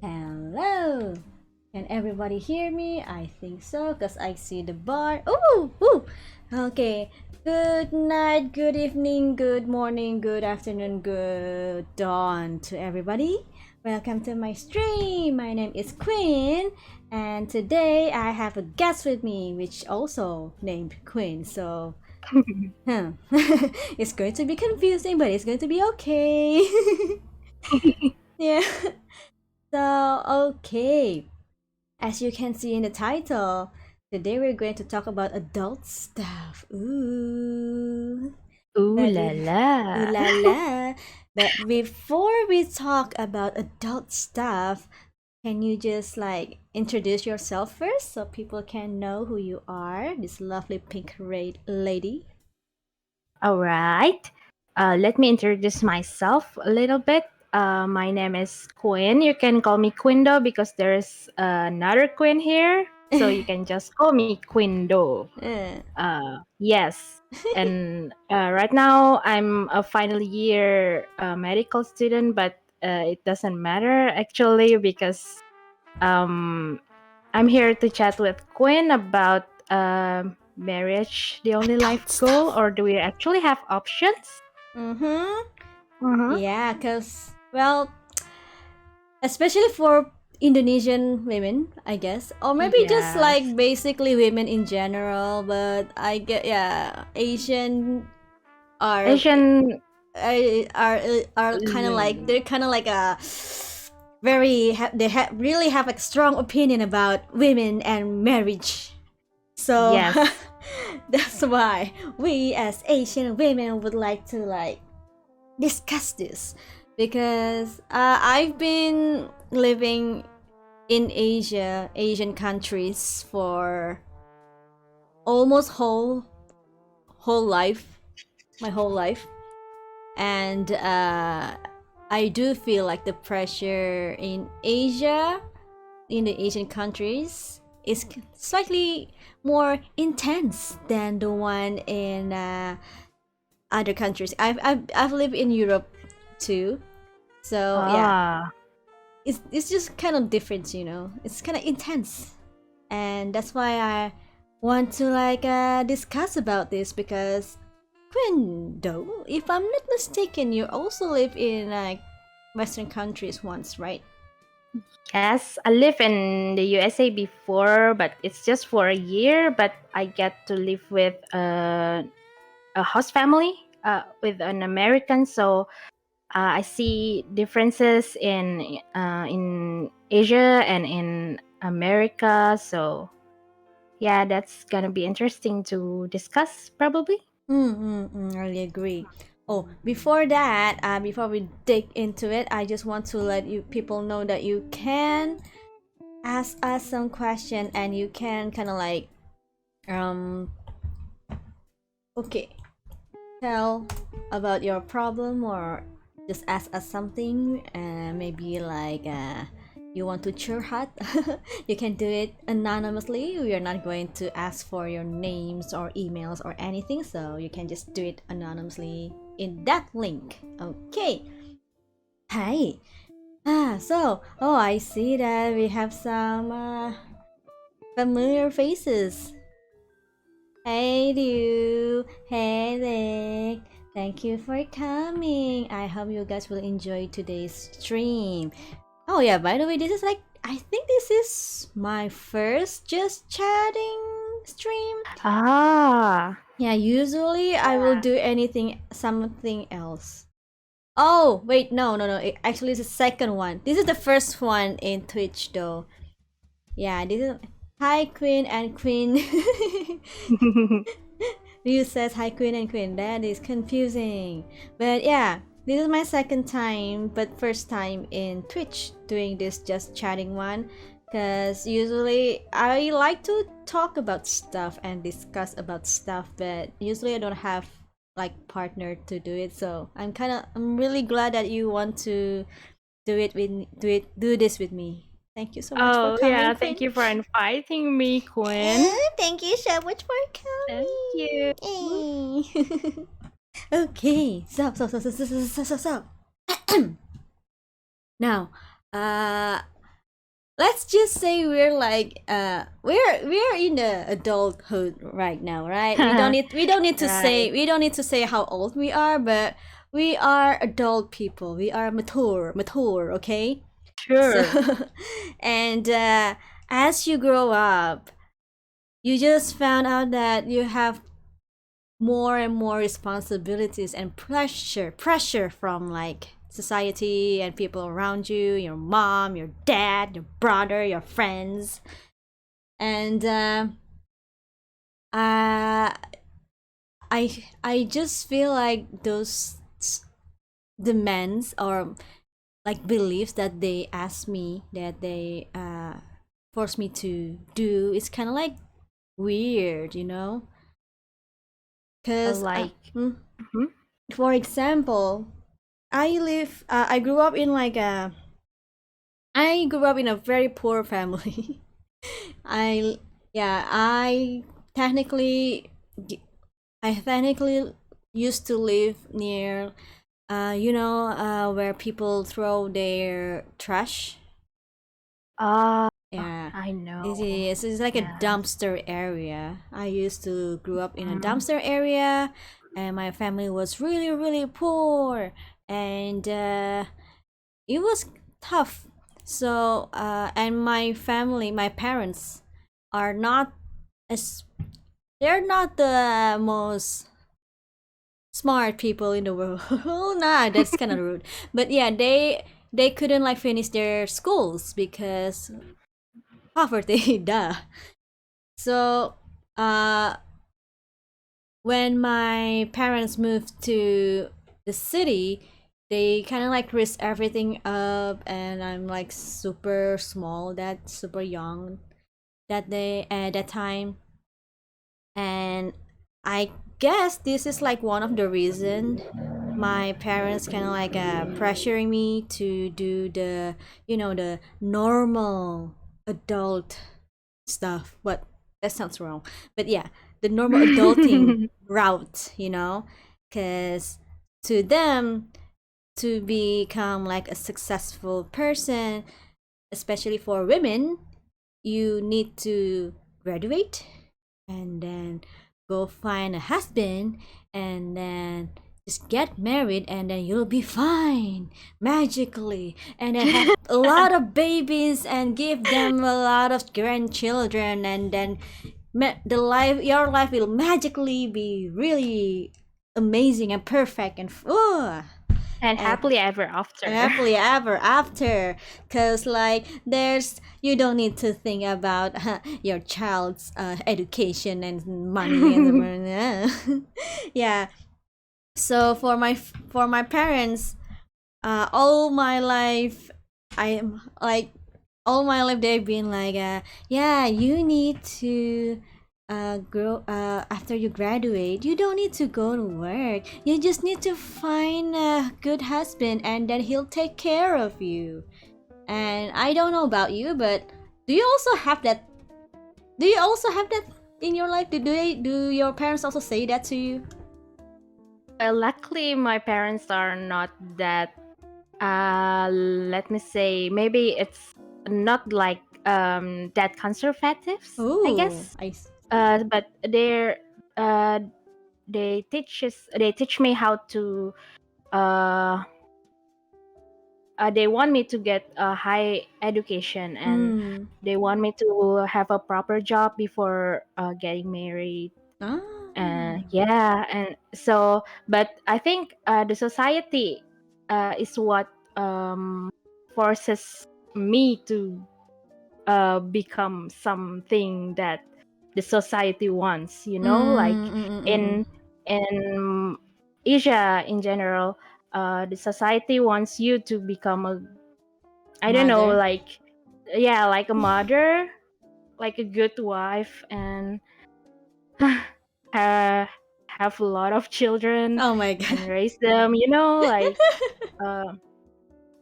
Hello! Can everybody hear me? I think so, because I see the bar. Ooh! Ooh! Okay. Good night, good evening, good morning, good afternoon, good dawn to everybody. Welcome to my stream. My name is Queen, and today I have a guest with me, which also named Queen. So, it's going to be confusing, but it's going to be okay. Yeah. So, okay. As you can see in the title, today we're going to talk about adult stuff. Ooh. Ooh But la we, ooh la. la la. But before we talk about adult stuff, can you just introduce yourself first so people can know who you are? This lovely pink red lady. All right. Let me introduce myself a little bit. My name is Quinn. You can call me Quindo because there's another Quinn here. So you can just call me Quindo. Uh, Yes. And right now I'm a final year medical student, but it doesn't matter actually because um, I'm here to chat with Quinn about marriage, the only life adult goal, stuff. or do we actually have options? Mm-hmm. Mm-hmm. Yeah, because, well, especially for Indonesian women, I guess, or maybe just Yes. basically women in general. But I get, yeah, Asian are Asian. are kind of like, they're kind of like a really have a strong opinion about women and marriage. So Yes. that's why we as Asian women would like to discuss this, because I've been living in Asian countries for almost whole life, my whole life, and I do feel like the pressure in Asia, in the Asian countries, is slightly more intense than the one in other countries. I've lived in Europe too, so yeah, Ah. it's just kind of different, it's kind of intense, and that's why I want to discuss about this, because Quendo, if I'm not mistaken, you also live in Western countries once, right? Yes, I live in the USA before, but it's just for a year. But I get to live with a host family, with an American. So I see differences in Asia and in America. So yeah, that's gonna be interesting to discuss probably. I really agree. Oh, before that, before we dig into it, I just want to let you people know that you can ask us some question, and you can kind of um okay, tell about your problem, or just ask us something, maybe you want to cheer hot. You can do it anonymously. We are not going to ask for your names or emails or anything, so you can just do it anonymously in that link. Okay. Hi. So I see that we have some familiar faces. Hey you, hey Nick. Thank you for coming. I hope you guys will enjoy today's stream. Oh yeah, by the way, this is I think this is my first just chatting stream. Ah, Yeah, usually I will yeah. do something else. Oh, wait, no. Actually, it's the second one. This is the first one in Twitch though. Yeah, this is Hi Queen and Queen. Ryu says hi Queen and Queen. That is confusing. But yeah, this is my second time, but first time in Twitch doing this just chatting one. Because usually I like to talk about stuff and discuss about stuff, but usually I don't have partner to do it. So I'm really glad that you want to do this with me. Thank you so much for Oh coming, yeah, Queen. thank you for inviting me, Quinn. Thank you so much for Thank you. coming. Yay. Okay, so now, uh, let's just say we're like we're in the adulthood right now, right? Right. We don't need to say how old we are, but we are adult people. We are mature, okay? So Sure. and as you grow up, you just found out that you have more and more responsibilities and pressure from like society and people around you, your mom, your dad, your brother, your friends. And uh, I just feel like those demands or like beliefs that they ask me, that they force me to do, is kind of like weird, you know? Because Like, mhm. for example, I grew up in like a I grew up in a very poor family. I yeah, technically I technically used to live near where people throw their trash. Uh, Yeah. I know. It's like a Yeah. dumpster area. I used to grew up in a Mhm. dumpster area, and my family was really really poor, and it was tough. So and my family, my parents are not as they're not the most smart people in the world. Nah, that's kind of rude. But yeah, they couldn't like finish their schools because poverty, duh. So uh when my parents moved to the city, they kind of like risk everything up, and I'm like super small, that super young that day at that time. And I guess this is like one of the reason my parents kind of like pressuring me to do the the normal adult stuff, but that sounds wrong. But yeah, the normal adulting route, because to them, to become like a successful person, especially for women, you need to graduate and then go find a husband and then just get married, and then you'll be fine magically, and then have a lot of babies and give them a lot of grandchildren, and then your life will magically be really amazing and perfect And and happily ever after. happily ever after. Because like there's you don't need to think about your child's education and money and yeah. So for my parents, all my life I'm like all my life they've been like yeah, you need to grow after you graduate, you don't need to go to work, you just need to find a good husband and then he'll take care of you. And I don't know about you, but do you also have that do you also have that in your life? Do your parents also say that to you? Well, luckily, my parents are not that. Let me say, maybe it's not like that conservatives, I Oh, guess. But uh, they teach me how to uh, they want me to get a high education, and mm. they want me to have a proper job before getting married. Ah. Yeah, and so, but I think the society is what forces me to become something that the society wants. Like in Mm. in Asia in general, the society wants you to become a, I don't know, Mother. like, yeah, like a mother, like a good wife, and have a lot of children Oh my god. and raise them. Like, uh,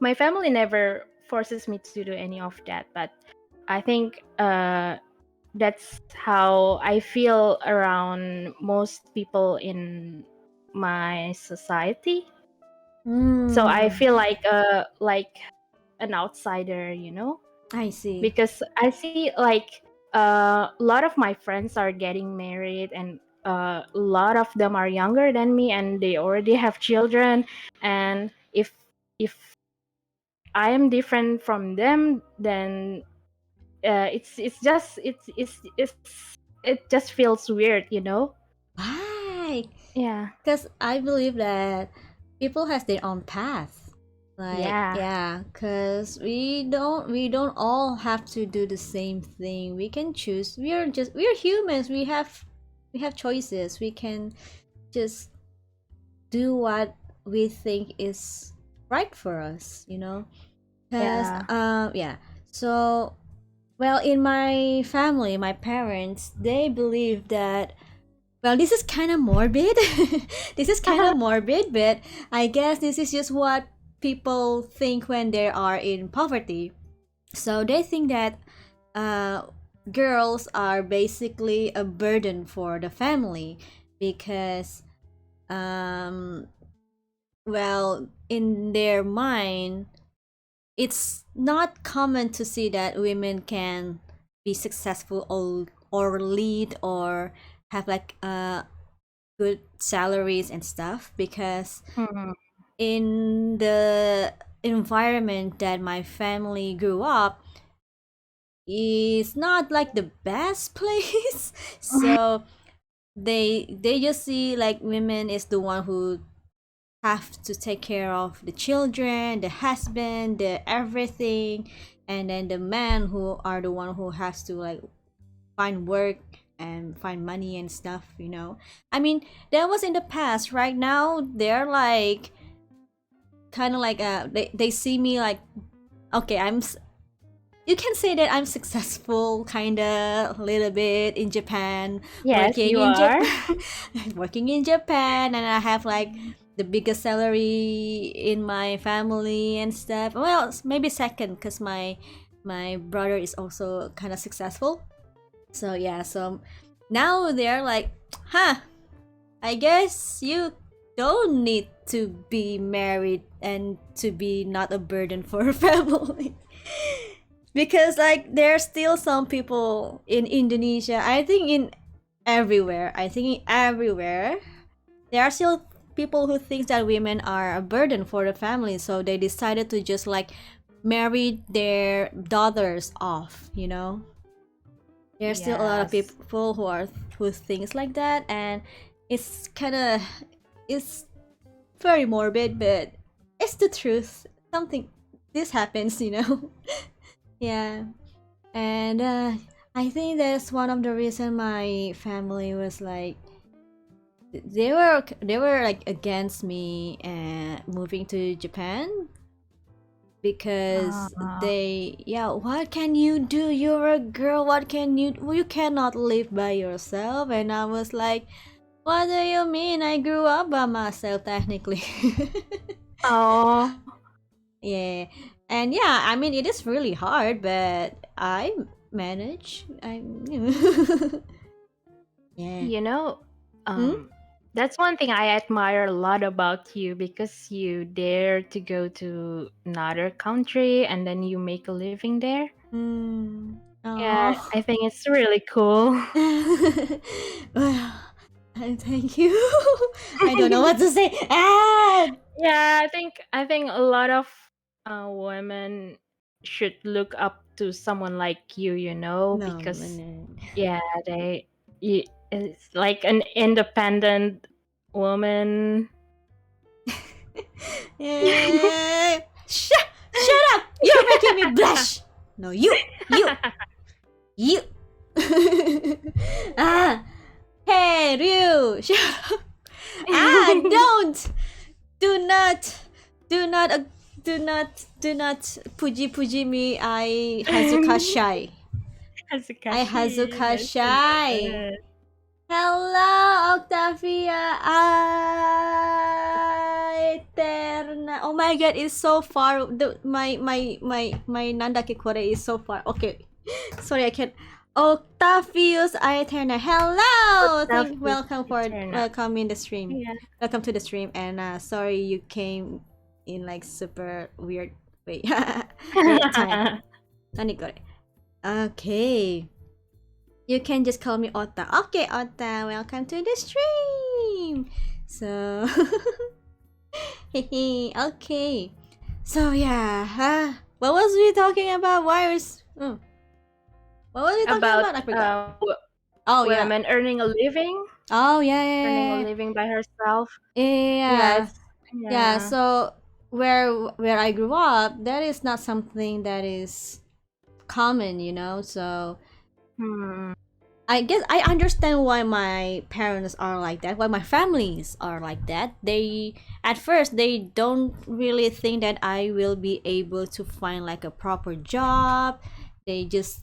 my family never forces me to do any of that, but I think that's how I feel around most people in my society. So I Mm. feel like an outsider. I see. because I see like a lot of my friends are getting married, and a lot of them are younger than me, and they already have children. And if I am different from them, then it just feels weird, you know? Why? Yeah, Because I believe that people has their own path. Like, yeah, yeah, because we don't all have to do the same thing. We can choose. We're humans. We have choices. We can just do what we think is right for us. Because yeah. yeah. So, well, in my family, my parents, they believe that, well, this is kind of morbid. This is kind of morbid, but I guess this is just what people think when they are in poverty. So they think that uh, girls are basically a burden for the family because, um, well, in their mind, it's not common to see that women can be successful or lead or have like good salaries and stuff because Mhm. in the environment that my family grew up is not like the best place. So they just see like women is the one who have to take care of the children, the husband, the everything, and then the men who are the one who has to like find work and find money and stuff. I mean, that was in the past. Right now they're like kind of like they see me like, okay, you can say that I'm successful kind of a little bit in Japan, Yes, working you in are. Japan. Working in Japan, and I have like the biggest salary in my family and stuff. Well, maybe second because my brother is also kind of successful. So yeah, so now they're like, huh, I guess you don't need to be married and to be not a burden for a family. Because like there's still some people in Indonesia, I think in everywhere there are still people who think that women are a burden for the family, so they decided to just like marry their daughters off. There's still a lot of Yes. people who thinks like that, and it's kind of it's very morbid, but it's the truth. Something this happens. Yeah. And I think that's one of the reason my family was like they were like against me and moving to Japan because Uh, they, yeah, what can you do, you're a girl, what can you cannot live by yourself. And I was like, what do you mean, I grew up by myself technically. oh, Yeah. And yeah, I mean it is really hard, but I manage. I Yeah. you know, Hmm? that's one thing I admire a lot about you, because you dare to go to another country and then you make a living there. Mm. Yeah, Oh. I think it's really cool. Well, thank you. I don't know what to say. Ah! Yeah, I think a lot of women should look up to someone like you, No, because no. yeah, it's like an independent woman. Yeah. Shut up! You're making me blush. No, you. Ah, hey, Ryu, shut up. Ah, don't. Do not, do not, do not puji me. I Hazuka shy. I Hazakashi, Hazuka that's so shy. good. Hello, Octavia. Eterna. Oh my god, it's so far. My Nanda Kikore is so far. Okay. Sorry, I can't. Octavius Aeterna. Hello. Love is eternal. Welcome in the stream. Yeah. Welcome to the stream. And sorry you came in like super weird way. Weird time. Tanigore. Okay. You can just call me Ota. Okay, Ota, welcome to the stream. So, okay. So yeah, what was we talking about? Why was what was we talking About about? I forgot. Oh yeah. women earning a living, Oh yeah, earning a yeah, living by herself. yeah, yeah. Yeah, Yeah. it's Yeah, yeah. so where I grew up, that is not something that is common, you know. So Hmm. I guess I understand why my parents are like that, why my families are like that. They at first they don't really think that I will be able to find like a proper job. They just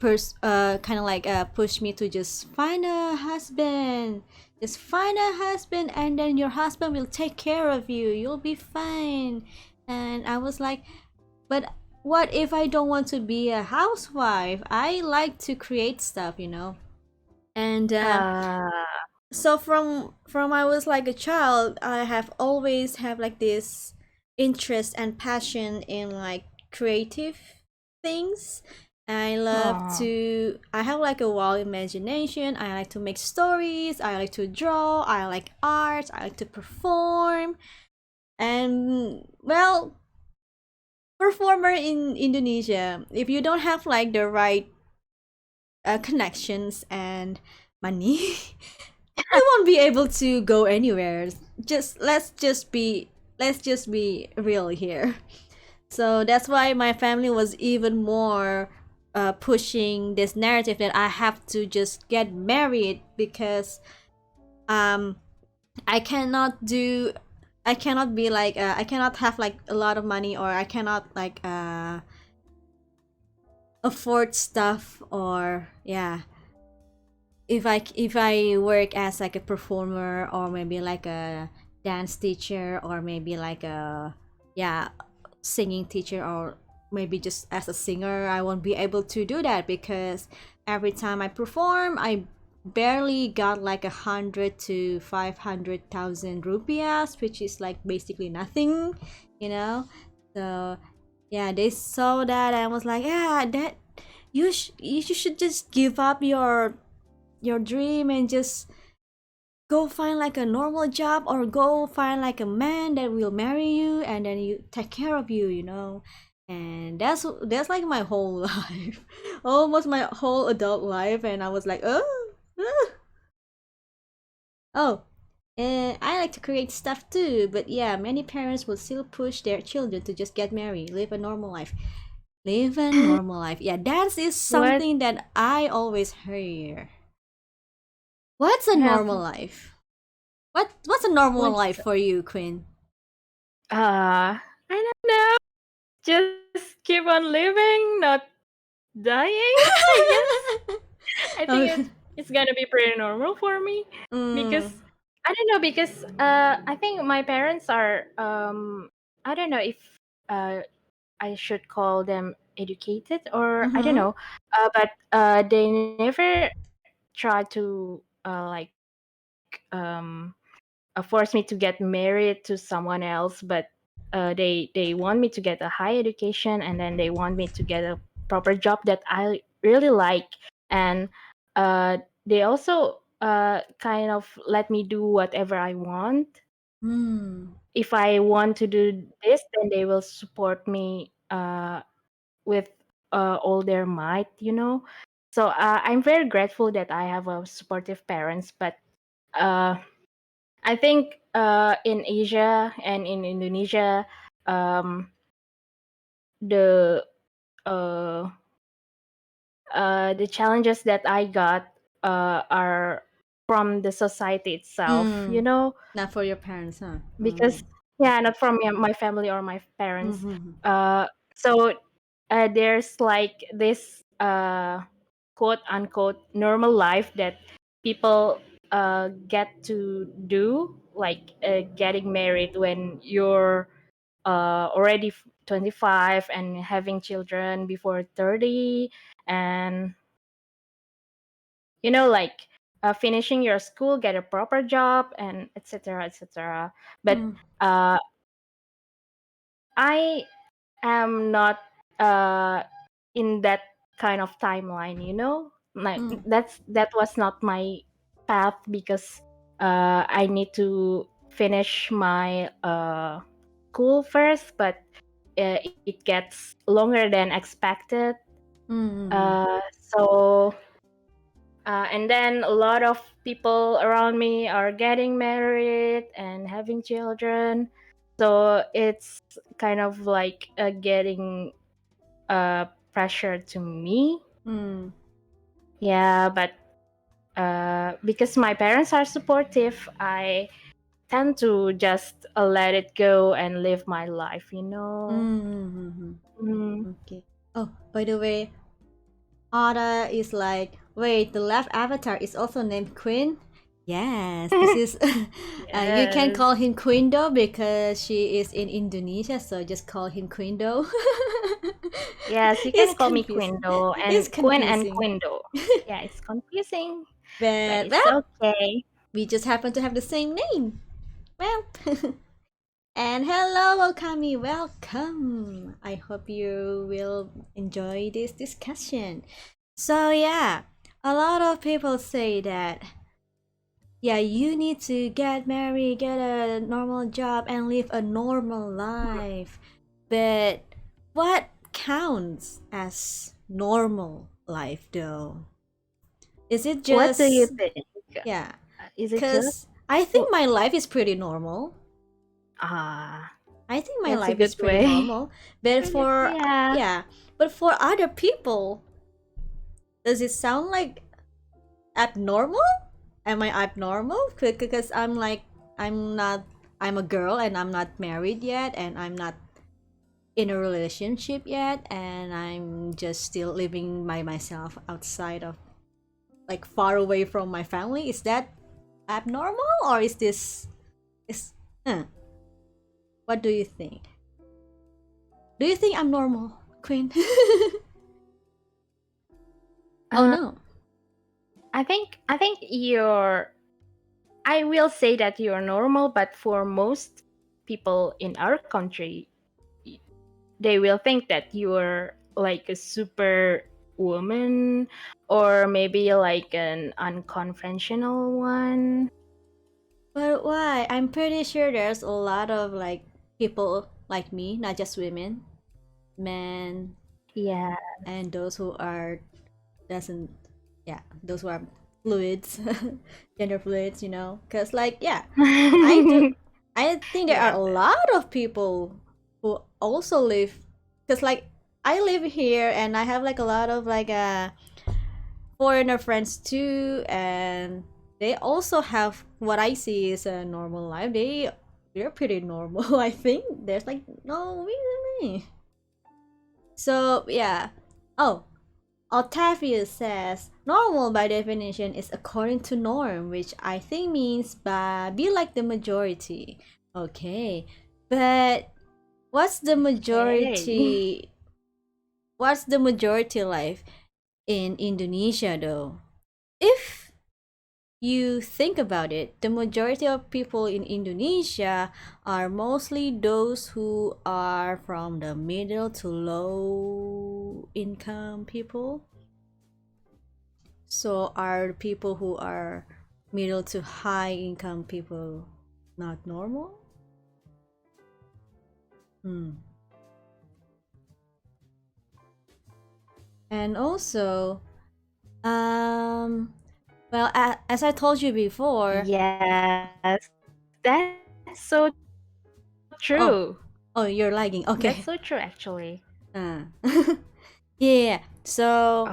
kind of like push me to just find a husband. Just find a husband and then your husband will take care of you. You'll be fine. And I was like, but what if I don't want to be a housewife? I like to create stuff, you know. And Uh, so from I was like a child, I have always have like this interest and passion in like creative things. I love oh, to I have like a wild imagination. I like to make stories, I like to draw, I like art, I like to perform. And well, performer in Indonesia, if you don't have like the right connections and money, you won't be able to go anywhere. Just let's just be real here. So that's why my family was even more pushing this narrative that I have to just get married because um I cannot do I cannot be like I cannot have like a lot of money or I cannot like afford stuff or yeah if I work as like a performer or maybe like a dance teacher or maybe like a yeah singing teacher or maybe just as a singer, I won't be able to do that because every time I perform I barely got like 100 to 500,000 rupiahs, which is like basically nothing, you know. So yeah, they saw that and was like, yeah, that you should just give up your dream and just go find like a normal job or go find like a man that will marry you and then you take care of you, you know. And that's like my whole life, almost my whole adult life. And I was like, oh, and I like to create stuff too, but yeah, many parents will still push their children to just get married, live a normal life, live a normal life. Yeah, that is what something that I always hear. What's a have normal life? What's a normal what's life for you, Quinn? I don't know. Just keep on living, not dying. I guess. I think Okay. it's gonna be pretty normal for me because Mm. I don't know because I think my parents are I don't know if uh I should call them educated or I don't Mm-hmm. know but they never try to force me to get married to someone else, but they want me to get a high education and then they want me to get a proper job that I really like, and uh, they also kind of let me do whatever I want. Mm. If I want to do this, then they will support me with all their might, you know. So I'm very grateful that I have a supportive parents, but uh, I think in Asia and in Indonesia, um, the uh, the challenges that I got are from the society itself, you Mm. know, Not for your parents, huh? because yeah, not from my family or my parents. Mm-hmm. Uh, so there's like this quote unquote normal life that people get to do, like getting married when you're already 25 and having children before 30, and like finishing your school, get a proper job, and etc etc. But Mm. uh, I am not in that kind of timeline, like Mm. that was not my path, because I need to finish my school first, but it gets longer than expected. Mm. So and then a lot of people around me are getting married and having children, so it's kind of like getting pressure to me. Mm. Yeah, but because my parents are supportive, I tend to just let it go and live my life. Mm. Mm. Okay. Oh, by the way, Ada is like, wait, the left avatar is also named Queen? Yes, this is. You can Yes. call him Queendom because she is in Indonesia, so just call him Queendom. Yes, you It's can call me confusing. Quindo It's and Quinn and confusing. Quindo. Yeah, it's confusing, but But, it's well, okay. we just happen to have the same name. Well, and hello, Okami, welcome. I hope you will enjoy this discussion. So, yeah, a lot of people say that, yeah, you need to get married, get a normal job, and live a normal life. But what counts as normal life, though? Is it What do you just, think? yeah, Is it just? because I Well, think my life is pretty normal. ah, I think my that's a life is good pretty way. normal. But for, Yeah. yeah, but for other people, does it sound like abnormal? Am I abnormal? Because I'm like, I'm not, I'm a girl and I'm not married yet, and I'm not in a relationship yet, and I'm just still living by myself outside of, like, far away from my family. Is that abnormal, or is this, is, huh, what do you think? Do you think I'm normal, Queen? Oh Uh, no. I think you're. I will say that you're normal, but for most people in our country, they will think that you're like a super woman, or maybe like an unconventional one. But why? I'm pretty sure there's a lot of, like, people like me, not just women, men, Yeah. and those who are, doesn't, yeah, those who are fluids, gender fluids, because, like, yeah, I do, I think there are Yeah. a lot of people who also live, because, like, I live here and I have, like, a lot of, like, foreigner friends too, and they also have what I see is a normal life. They're pretty normal. I think there's, like, no me. So, yeah. Oh, Octavius says normal by definition is according to norm, which I think means be like the majority. Okay, but what's the Okay. majority? What's the majority life in Indonesia, though? If you think about it, the majority of people in Indonesia are mostly those who are from the middle to low income people. So are people who are middle to high income people not normal? Hmm. And also, um, well, as I told you before, Yes, that's so true. oh, oh, you're That's lagging. so true, Okay. actually. Uh. Yeah. So,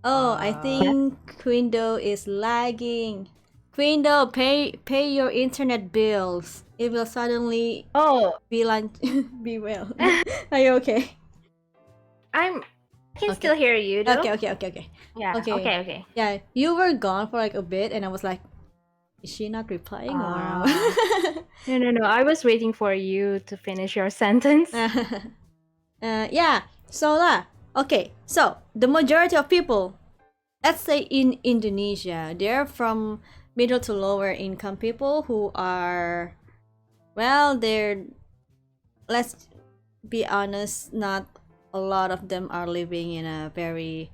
oh, I Yes. think Queendo is lagging. Queendo, pay your internet bills. It will suddenly Oh, be lunch. Be well. Are you okay? I can still Okay. hear you though. Okay. Yeah. Okay. Okay. Okay. Yeah, you were gone for, like, a bit, and I was like, is she not replying, or? Uh, no, no, no. I was waiting for you to finish your sentence. Yeah. So lah. Okay. So the majority of people, let's say in Indonesia, they're from middle to lower income people who are, well, they're, let's be honest, not a lot of them are living in a very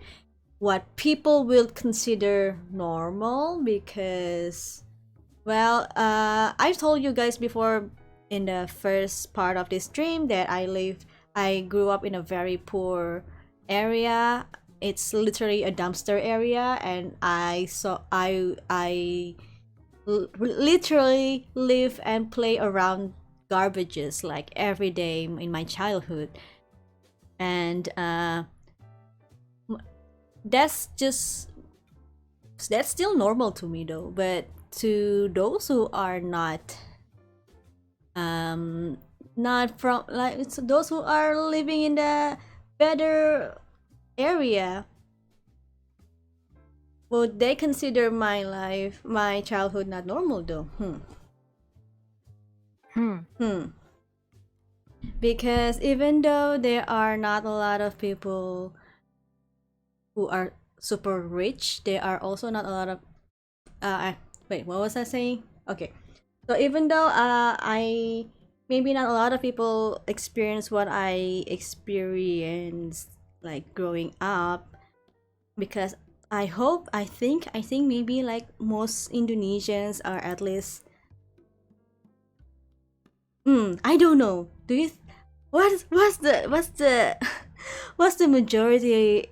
what people will consider normal because well, I told you guys before in the first part of this stream that I grew up in a very poor area. It's literally a dumpster area, and I literally live and play around garbages like every day in my childhood, and that's just that's still normal to me though. But to those who are um not from like it's those who are living in the better area, would they consider my childhood not normal though? Hmm. Because even though there are not a lot of people who are super rich, there are also not a lot of wait, what was I saying? Okay. So even though I maybe not a lot of people experience what I experienced like growing up, because I think maybe like most Indonesians are at least I don't know. Do you what's the what's the majority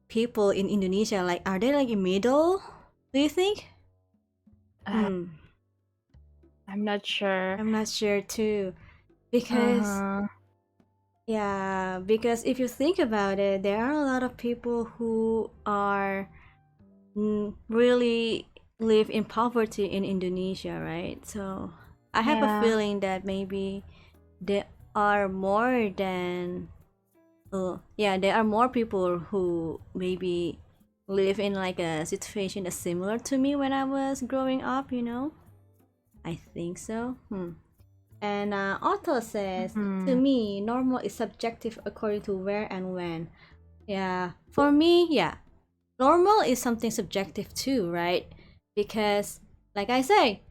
people in Indonesia like, are they like in middle? Do you think? Uh, I'm not sure. I'm not sure too. Because Uh-huh. yeah, because if you think about it, there are a lot of people who are really live in poverty in Indonesia, right? So I have a Yeah. feeling that maybe there are more than yeah, there are more people who maybe live in like a situation that's similar to me when I was growing up, you know? I think so. And Otto says, to Hmm. me, normal is subjective according to where and when. Yeah, for me, yeah, normal is something subjective too, right? Because, like I say,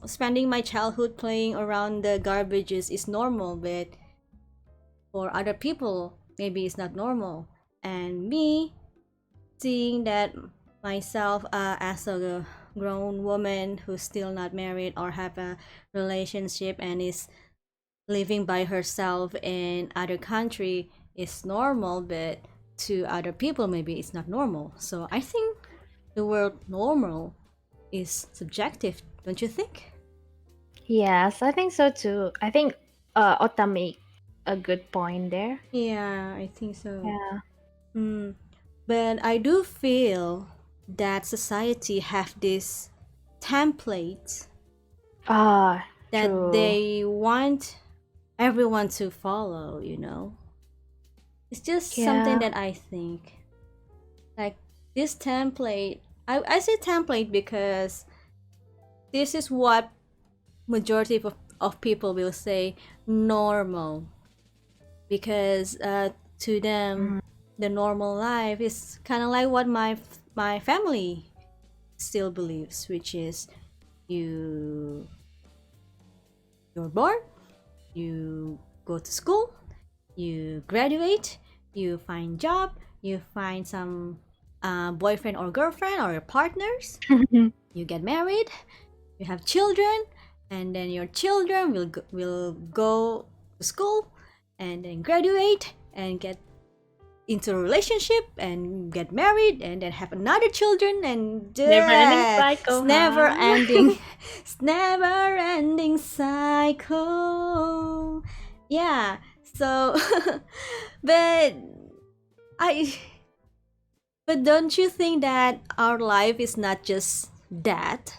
spending my childhood playing around the garbages is normal, but for other people, maybe it's not normal. And me seeing that myself as a grown woman who's still not married or have a relationship and is living by herself in other country is normal, but to other people maybe it's not normal. So I think the word normal is subjective, don't you think? Yes, I think so too. I think Ota make a good point there. Yeah, I think so. Yeah. Hmm. But I do feel that society have this template Ah, that true. they want everyone to follow, you know? It's just something Yeah. that I think. Like this template, I say template because this is what majority of people will say normal. Because to them, Mm. the normal life is kind of like what my family still believes, which is you you're born, you go to school, you graduate, you find job, you find some boyfriend or girlfriend or your partners, you get married, you have children, and then your children will go to school and then graduate and get into a relationship and get married and then have another children and Never ending it's cycle, never huh? ending it's never ending cycle. Yeah, so but I but don't you think that our life is not just that?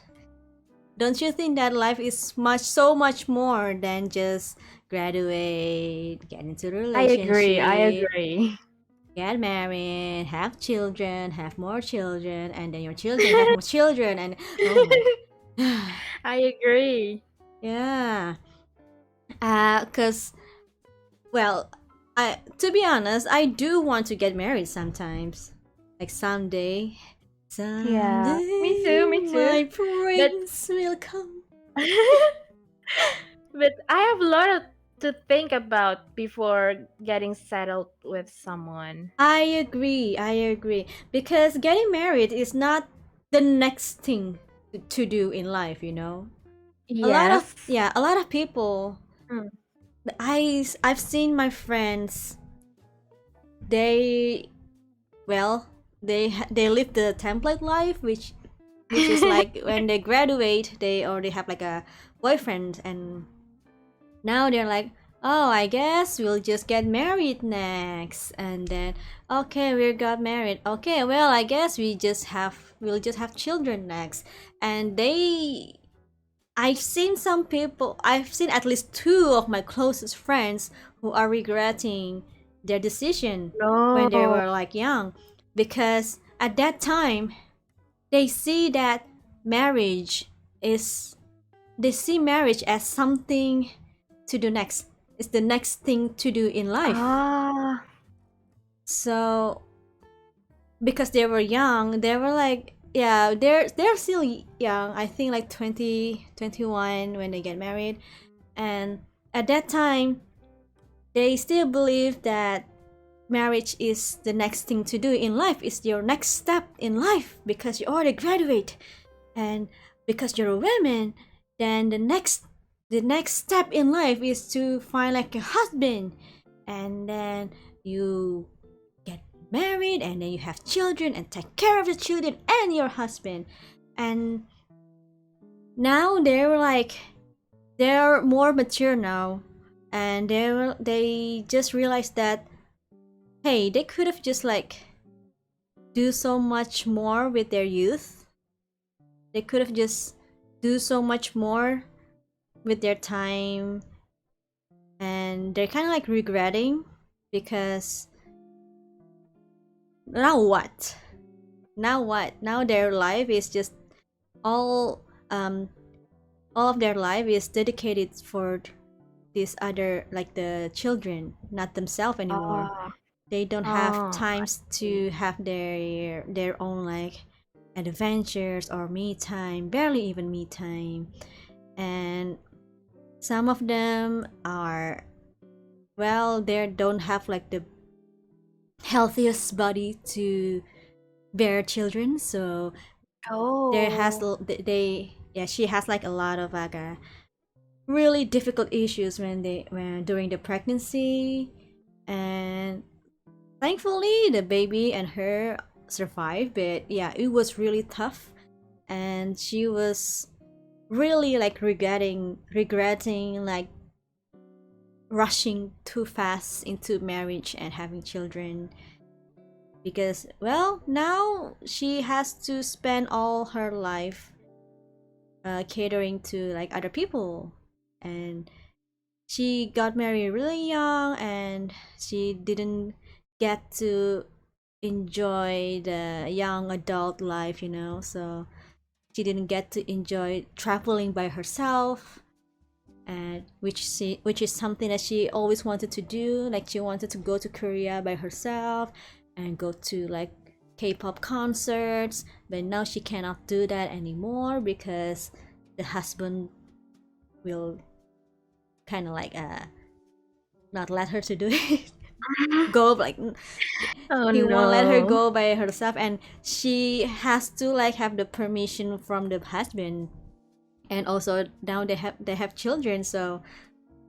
Don't you think that life is so much more than just graduate, get into a I agree. I relationship, agree. get married, have children, have more children, and then your children have more children, and oh my, I agree. yeah. Cause well, I to be honest, I do want to get married sometimes, like someday. Yeah. Me Someday, too. Me too. my But prince will come. but I have a lot of to think about before getting settled with someone. I agree. Because getting married is not the next thing to do in life, you know? Yes. A lot of people, Mm. I've seen my friends, they, well, they live the template life, which is like when they graduate, they already have like a boyfriend, and now they're like, oh, I guess we'll just get married next. And then, okay, we got married. Okay, well, I guess we'll just have children next. And I've seen at least two of my closest friends who are regretting their decision when they No. were like young, because at that time they see that marriage is they see marriage as something to do next. It's the next thing to do in life. Ah. So because they were young, they were like, yeah, they're still young. I think like 20, 21 when they get married. And at that time, they still believe that marriage is the next thing to do in life. It's your next step in life because you already graduate, and because you're a woman, then the next step in life is to find like a husband, and then you get married, and then you have children and take care of the children and your husband. And now they're more mature now, and they just realized that, hey, they could have just like do so much more with their youth. They could have just do so much more with their time, and they're kind of like regretting, because now what? Now what? Now their life is just all all of their life is dedicated for this other, like the children, not themselves anymore. Ah. They don't have Oh, I times see. to have their own like adventures or me time, barely even me time. And some of them are, well, they don't have like the healthiest body to bear children, so there has Oh. they yeah, she has like a lot of like really difficult issues when during the pregnancy. And thankfully the baby and her survived, but yeah, it was really tough. And she was really like regretting like rushing too fast into marriage and having children, because, well, now she has to spend all her life catering to like other people. And she got married really young, and she didn't get to enjoy the young adult life, so she didn't get to enjoy traveling by herself, and which is something that she always wanted to do. Like she wanted to go to Korea by herself and go to like K-pop concerts, but now she cannot do that anymore because the husband will kind of like not let her to do it. Go like Oh he won't let her no. go by herself, and she has to like have the permission from the husband. And also now they have children, so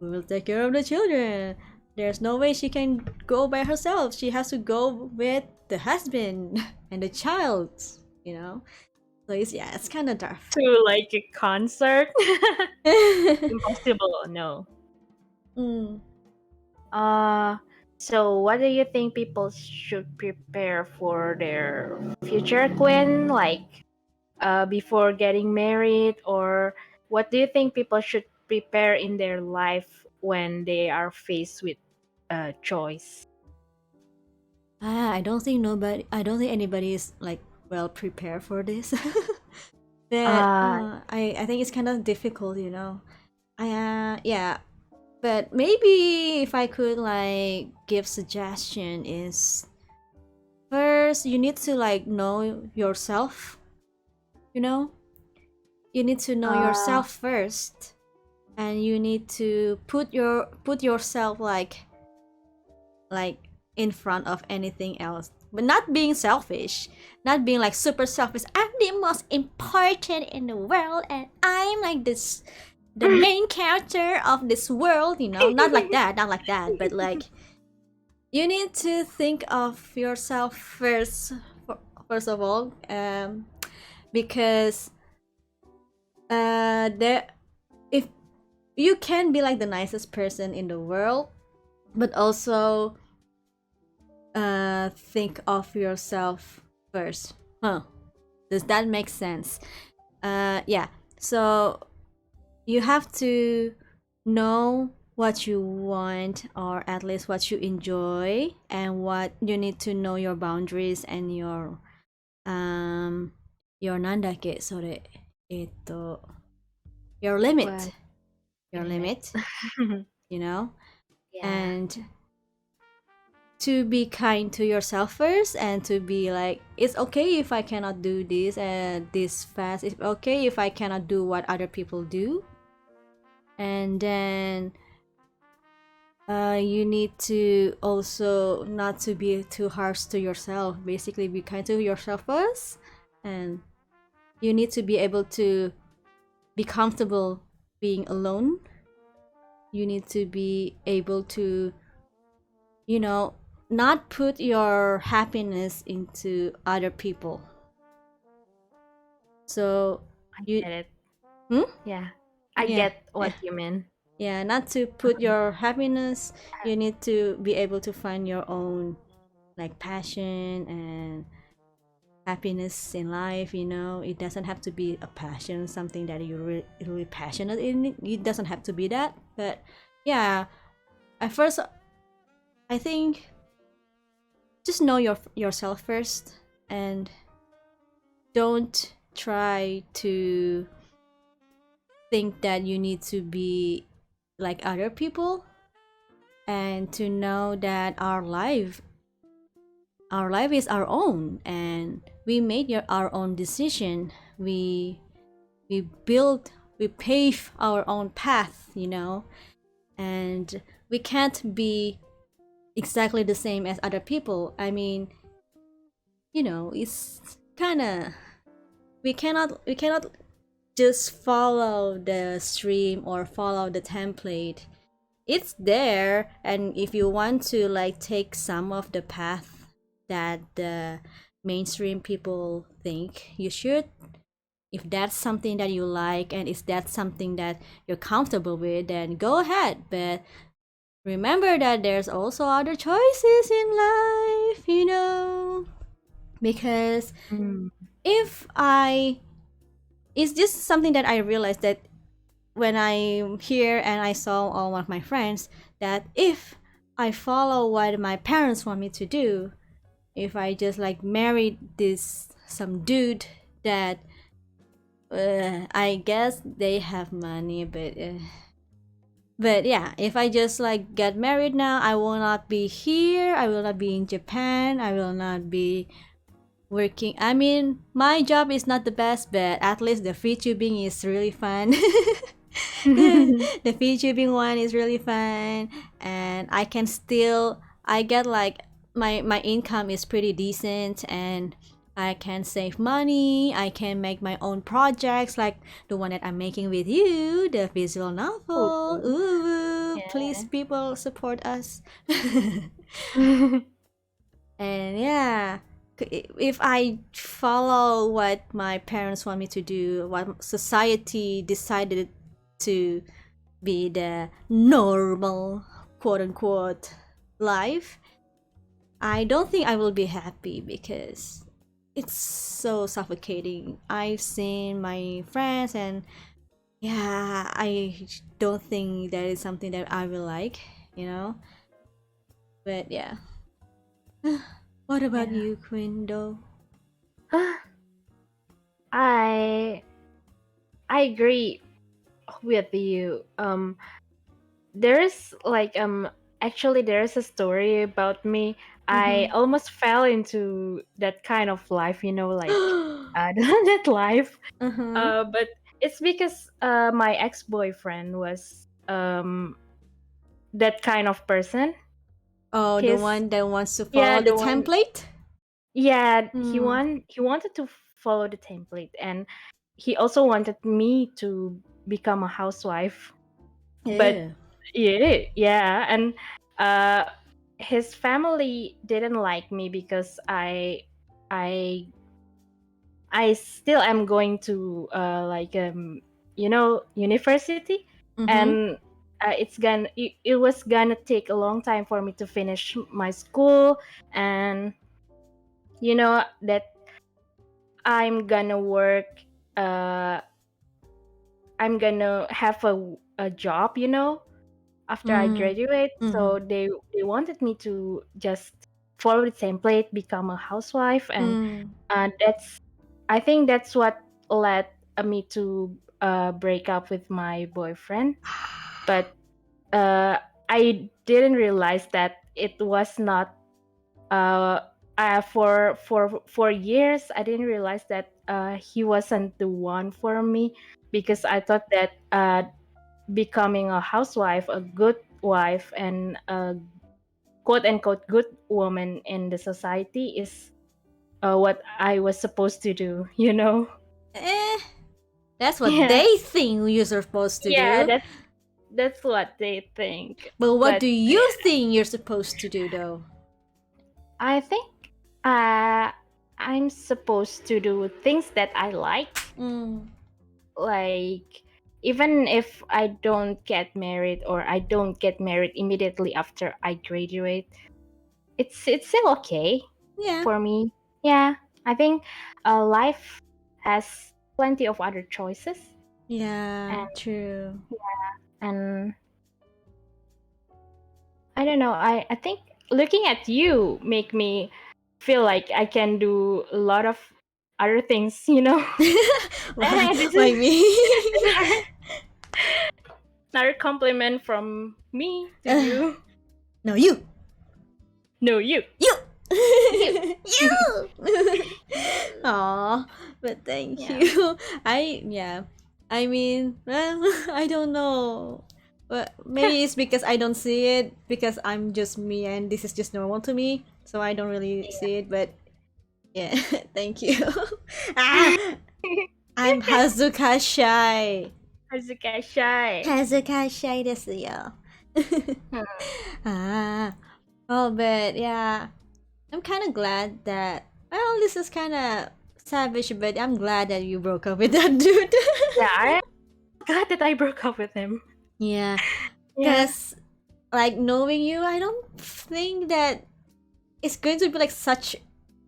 we will take care of the children. There's no way she can go by herself. She has to go with the husband and the child, you know? So it's kind of tough. To like a concert? Impossible, no. Mm. Uh, so what do you think people should prepare for their future, Quinn? Like, before getting married, or what do you think people should prepare in their life when they are faced with a choice? I don't think anybody is like well prepared for this. But Uh, I think it's kind of difficult, yeah. But maybe if I could like give suggestion is, first you need to like know yourself, you know? You need to know uh, yourself first. and you need to put yourself like in front of anything else, but not being selfish, not being like super selfish. I'm the most important in the world, and I'm like this, the main character of this world. Not like that, not like that, but like you need to think of yourself first, first of all, because there, if you can be like the nicest person in the world, but also think of yourself first. Huh? Does that make sense? Yeah. So you have to know what you want, or at least what you enjoy, and what you need to know your boundaries and your nandake sore eto your limit, What your limit? limit, you know, Yeah. and to be kind to yourself first, and to be like, it's okay if I cannot do this this fast, it's okay if I cannot do what other people do. And then you need to also not to be too harsh to yourself, basically be kind to yourself first. And you need to be able to be comfortable being alone. You need to be able to, you know, not put your happiness into other people. So I you, get it. hmm? Yeah. I Yeah, get yeah, what you mean. yeah. Not to put your happiness. You need to be able to find your own like passion and happiness in life. It doesn't have to be a passion, something that you're really passionate in. It doesn't have to be that. But yeah, at first, I think just know yourself first, and don't try to think that you need to be like other people, and to know that our life is our own, and we made our own decision. We build, we pave our own path. And we can't be exactly the same as other people. I mean, it's kind of, we cannot just follow the stream or follow the template. It's there, and if you want to like take some of the path that the mainstream people think you should, if that's something that you like, and if that's something that you're comfortable with, then go ahead. But remember that there's also other choices in life. Because Mm. if I it's just something that I realized, that when I'm here and I saw all of my friends, that if I follow what my parents want me to do, if I just like married this some dude that I guess they have money, but yeah, if I just like get married now, I will not be here. I will not be in Japan. I will not be working. I mean, my job is not the best, but at least the free tubing is really fun. The free tubing one is really fun, and I get like my income is pretty decent, and I can save money. I can make my own projects like the one that I'm making with you, the visual novel. Ooh. Ooh, please Yeah. people support us. And yeah, if I follow what my parents want me to do, what society decided to be the normal, quote unquote, life, I don't think I will be happy, because it's so suffocating. I've seen my friends, and yeah, I don't think that is something that I will like. But yeah. What about Yeah. you, Quindo? I I agree with you. There's like actually there's a story about me. I Mm-hmm. almost fell into that kind of life, like that life. Uh-huh. But it's because my ex-boyfriend was that kind of person. Oh, the His one that wants to Yeah, follow the the one. template? Yeah, Mm. he wanted to follow the template, and he also wanted me to become a housewife. But Ew. yeah, and uh his family didn't like me because I I still am going to university, Mm-hmm. and it was gonna take a long time for me to finish my school, and that I'm gonna work. Uh, I'm gonna have a job, after I Mm. graduate. Mm-hmm. So they wanted me to just follow the template, become a housewife, and Mm. that's I think that's what led me to break up with my boyfriend. But uh, I didn't realize that it was not uh, for years. I didn't realize that he wasn't the one for me, because I thought that becoming a housewife, a good wife, and a quote unquote good woman in the society is what I was supposed to do, Eh, that's what Yeah, they think you're supposed to yeah, do. that's what they think. But what But do you think you're supposed to do, though? I think uh, I'm supposed to do things that I Mm. like even if I don't get married, or I don't get married immediately after I graduate, it's still okay Yeah. for me. Yeah, I think life has plenty of other choices, Yeah, and true. and I don't know. I think looking at you make me feel like I can do a lot of other things. Why, This why is me? another compliment from me to Uh, you. no, you. No, you. You. You. You. Aw, but thank Yeah. you. Yeah. I mean, well, I don't know. But maybe it's because I don't see it because I'm just me and this is just normal to me. So I don't really see it, but yeah, thank you. Ah, I'm Hazuka shy. Hazuka shy. 恥ずかしいですよ. Hmm. Ah. Oh, but yeah, I'm kind of glad that. Well, this is kind of savage, but I'm glad that you broke up with that dude. Yeah, I'm glad that I broke up with him. Yeah, Yeah. because like knowing you, I don't think that it's going to be like such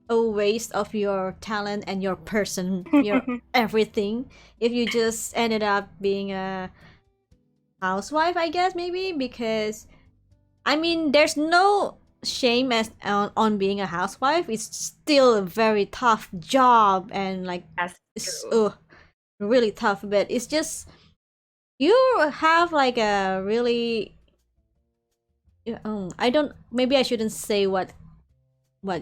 a waste of your talent and your person, your everything, if you just ended up being a housewife, I guess maybe because I mean, there's no shame as on being a housewife. It's still a very tough job and like That's it's true. really tough. But it's just you have like a really I don't maybe I shouldn't say what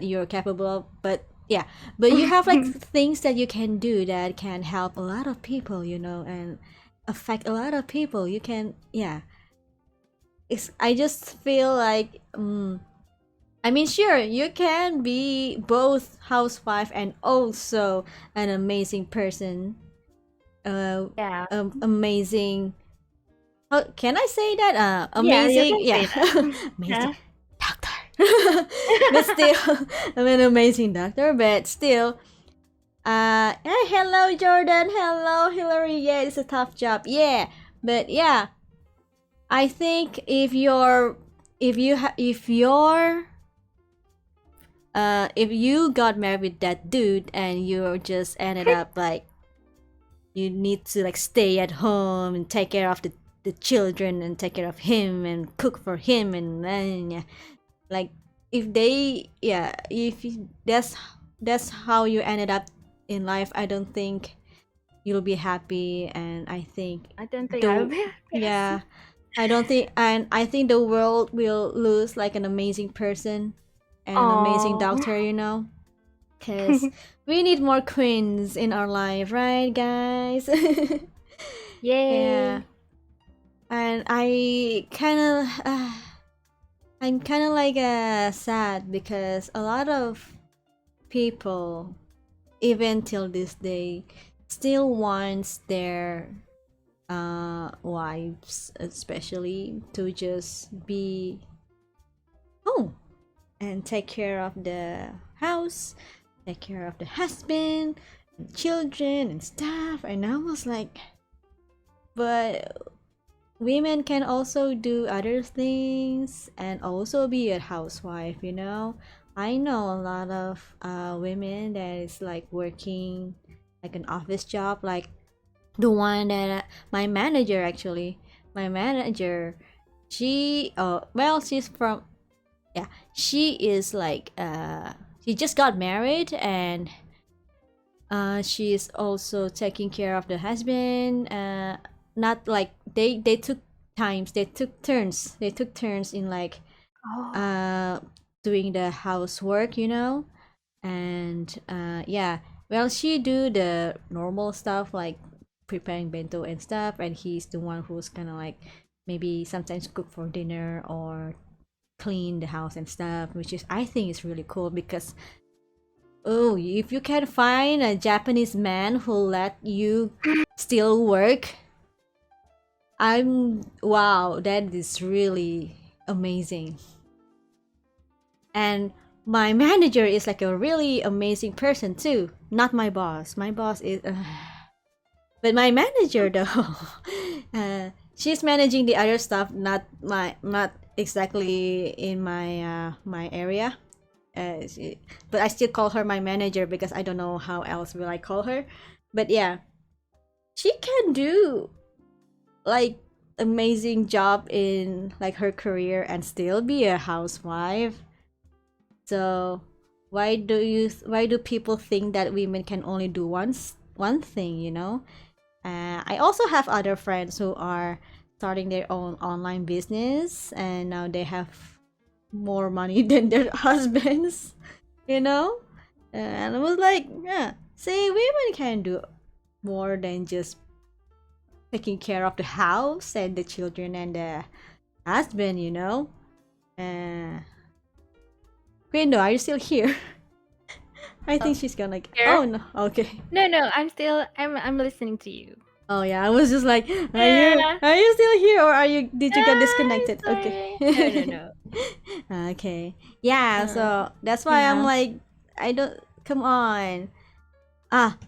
you're capable of, but yeah, but you have like things that you can do that can help a lot of people, and affect a lot of people. You can It's I just feel like I mean, sure, you can be both housewife and also an amazing person. Yeah. Amazing. How can I say that? Yeah, you Amazing. can Yeah, say that. amazing Yeah. doctor. But still, I'm an amazing doctor. But still, hey, hello Jordan. Hello Hillary. Yeah, it's a tough job. Yeah, but yeah, I think if you got married with that dude and you just ended up like you need to like stay at home and take care of the children and take care of him and cook for him and then yeah, like if that's how you ended up in life, I don't think you'll be happy. And I think I don't think I'll the be happy. yeah I think the world will lose like an amazing person and an amazing Oh. doctor, because we need more queens in our life, right, guys? Yeah. Yay. And I'm kind of like sad because a lot of people, even till this day, still wants their wives, especially, to just be home and take care of the house, take care of the husband, and children, and stuff. And I was like, but women can also do other things and also be a housewife, you know. I know a lot of women that is like working like an office job, like the one that my manager, actually, my manager, she well, she's from, yeah, she is like she just got married, and she is also taking care of the husband. Not like they took times, they took turns in like Oh. uh doing the housework, you know. And yeah, well, she do the normal stuff like preparing bento and stuff, and he's the one who's kind of like maybe sometimes cook for dinner or clean the house and stuff, which is, I think, is really cool because, oh, if you can find a Japanese man who let you still work, I'm, wow, that is really amazing. And my manager is like a really amazing person too. Not my boss. My boss is, but my manager though, she's managing the other stuff, not exactly in my area. But I still call her my manager because I don't know how else will I call her. But yeah, she can do like amazing job in like her career and still be a housewife. So why do people think that women can only do one thing, you know? I also have other friends who are starting their own online business, and now they have more money than their husbands, you know? And I was like, yeah, see, women can do more than just taking care of the house and the children and the husband, you know? Uh, Queendo, are you still here? I think Oh, she's gonna like, here? oh no, okay. No, no, I'm listening to you. Oh yeah, I was just like, Yeah. are you still here, or are you, did you get Ah, disconnected? Okay. sorry. No, no, no. Okay. Yeah, Uh, so that's why I'm yeah. like, I don't, come on. Ah,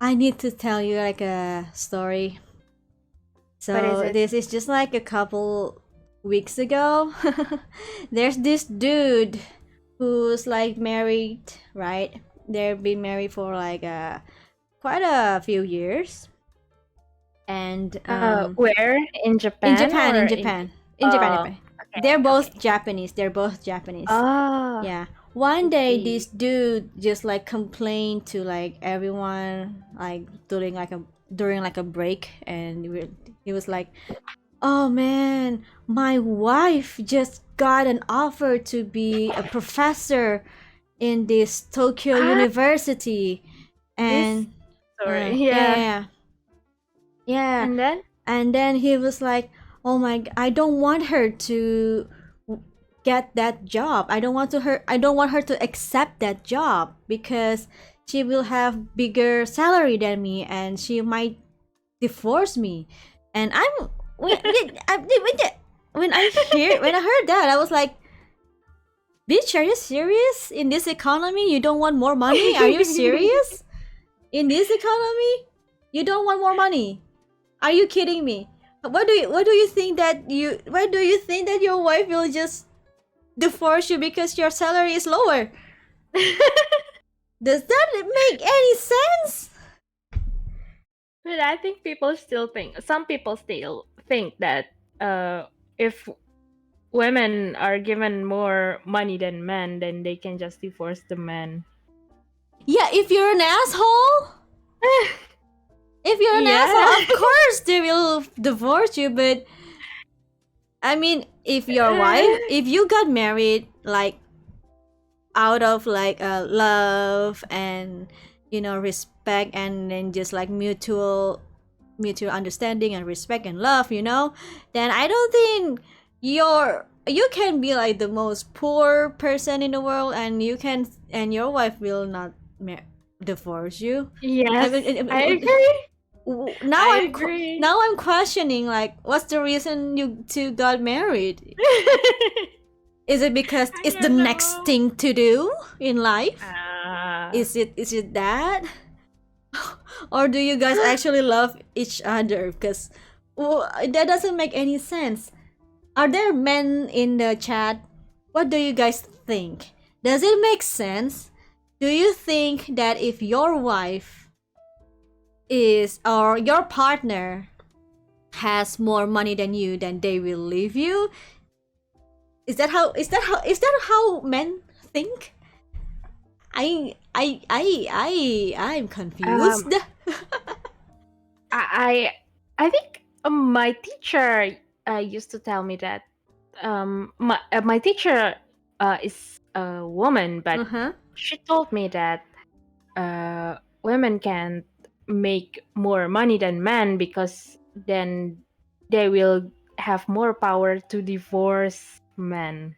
I need to tell you like a story. What is So it? this is just like a couple weeks ago. There's this dude who's like married, right? They've been married for like quite a few years. And Where? In in Japan Japan, or in in? Japan, in Japan, Oh, Japan. They're okay, both okay. Japanese. They're both Japanese. Oh, Yeah. One I day, see. this dude just like complained to like everyone, like during like a break, and he was like, "Oh man, my wife just got an offer to be a professor in this Tokyo Ah, University," this and story. yeah, Yeah. yeah, yeah. And then? And then he was like, "Oh my, I don't want her to get that job. I don't want her to accept that job because she will have bigger salary than me and she might divorce me." And I'm when when I heard that, I was like, "Bitch, are you serious? In this economy, you don't want more money? Are you serious? In this economy, you don't want more money? Are you kidding me? What do you think that you why do you think that your wife will just divorce you because your salary is lower? Does that make any sense?" But I think some people still think that if women are given more money than men, then they can just divorce the men. Yeah, if you're an asshole, if you're an Yeah. asshole, of course they will divorce you. But I mean, if you got married like out of like love and respect, and then just like mutual mutual understanding and respect and love, then I don't think you can be like the most poor person in the world, and your wife will not divorce you. I Yes, I mean, agree. now I agree. now I'm questioning, like, what's the reason you two got married? Is it because I it's the don't next know. thing to do in life? Uh, Is it that? Or do you guys actually love each other? Because that doesn't make any sense. Are there men in the chat? What do you guys think? Does it make sense? Do you think that if your wife is, or your partner has more money than you, then they will leave you? Is that how men think? I'm confused. um, I I think my teacher used to tell me that my teacher is a woman, but Uh-huh. she told me that women can make more money than men because then they will have more power to divorce men.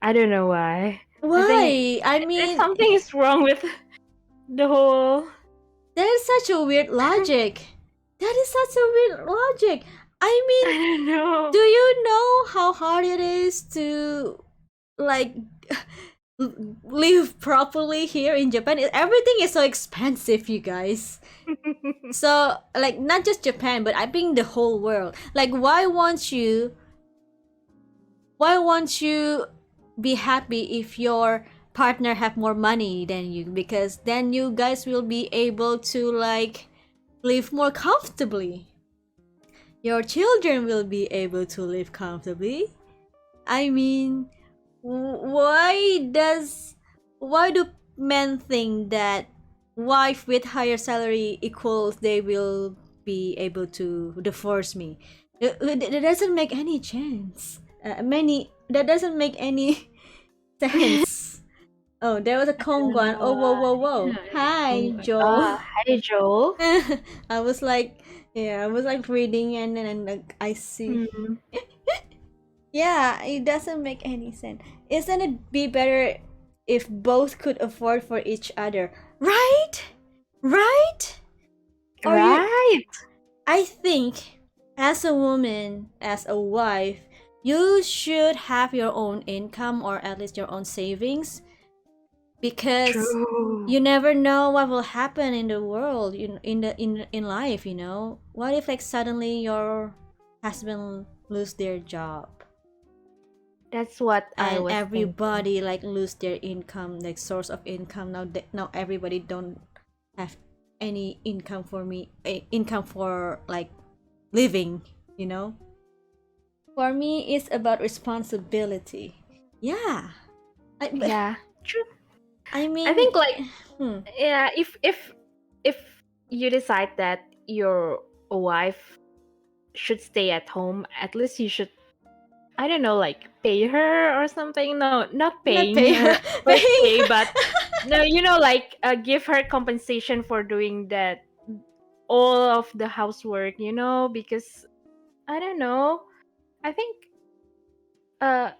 I don't know why. I think Why? I there's mean, something is wrong with the whole. that is such a weird logic. That is such a weird logic. I I mean, don't do know. you know how hard it is to, like, live properly here in Japan? Everything is so expensive, you guys. So, like, not just Japan, but I think the whole world. Like, why won't you be happy if your partner have more money than you? Because then you guys will be able to, like, live more comfortably. Your children will be able to live comfortably. I mean, why do men think that wife with higher salary equals they will be able to divorce me? That doesn't make any chance. That doesn't make any sense. Oh, there was a I don't Kongguan. know Oh, whoa, why. whoa, whoa! Oh Hi, my Joel. god. Hi, Joel. I was like, yeah, I was like reading, and then like, I see. Hmm. Yeah, it doesn't make any sense. Isn't it be better if both could afford for each other? Right? Right? Or you Right. I think as a woman, as a wife, you should have your own income, or at least your own savings, because True. you never know what will happen in the world, in life, What if, like, suddenly your husband lose their job, That's what I and was thinking. everybody, like, lose their income, like, source of income? Now everybody don't have any income for income for, like, living, you know for me it's about responsibility. Yeah. I, Yeah. True. I I mean, think like hmm. yeah, if you decide that your wife should stay at home, at least you should, I don't know, like pay her or something. No, not Not paying pay her her. per Paying. se, but no, like give her compensation for doing that all of the housework, because I don't know. I think uh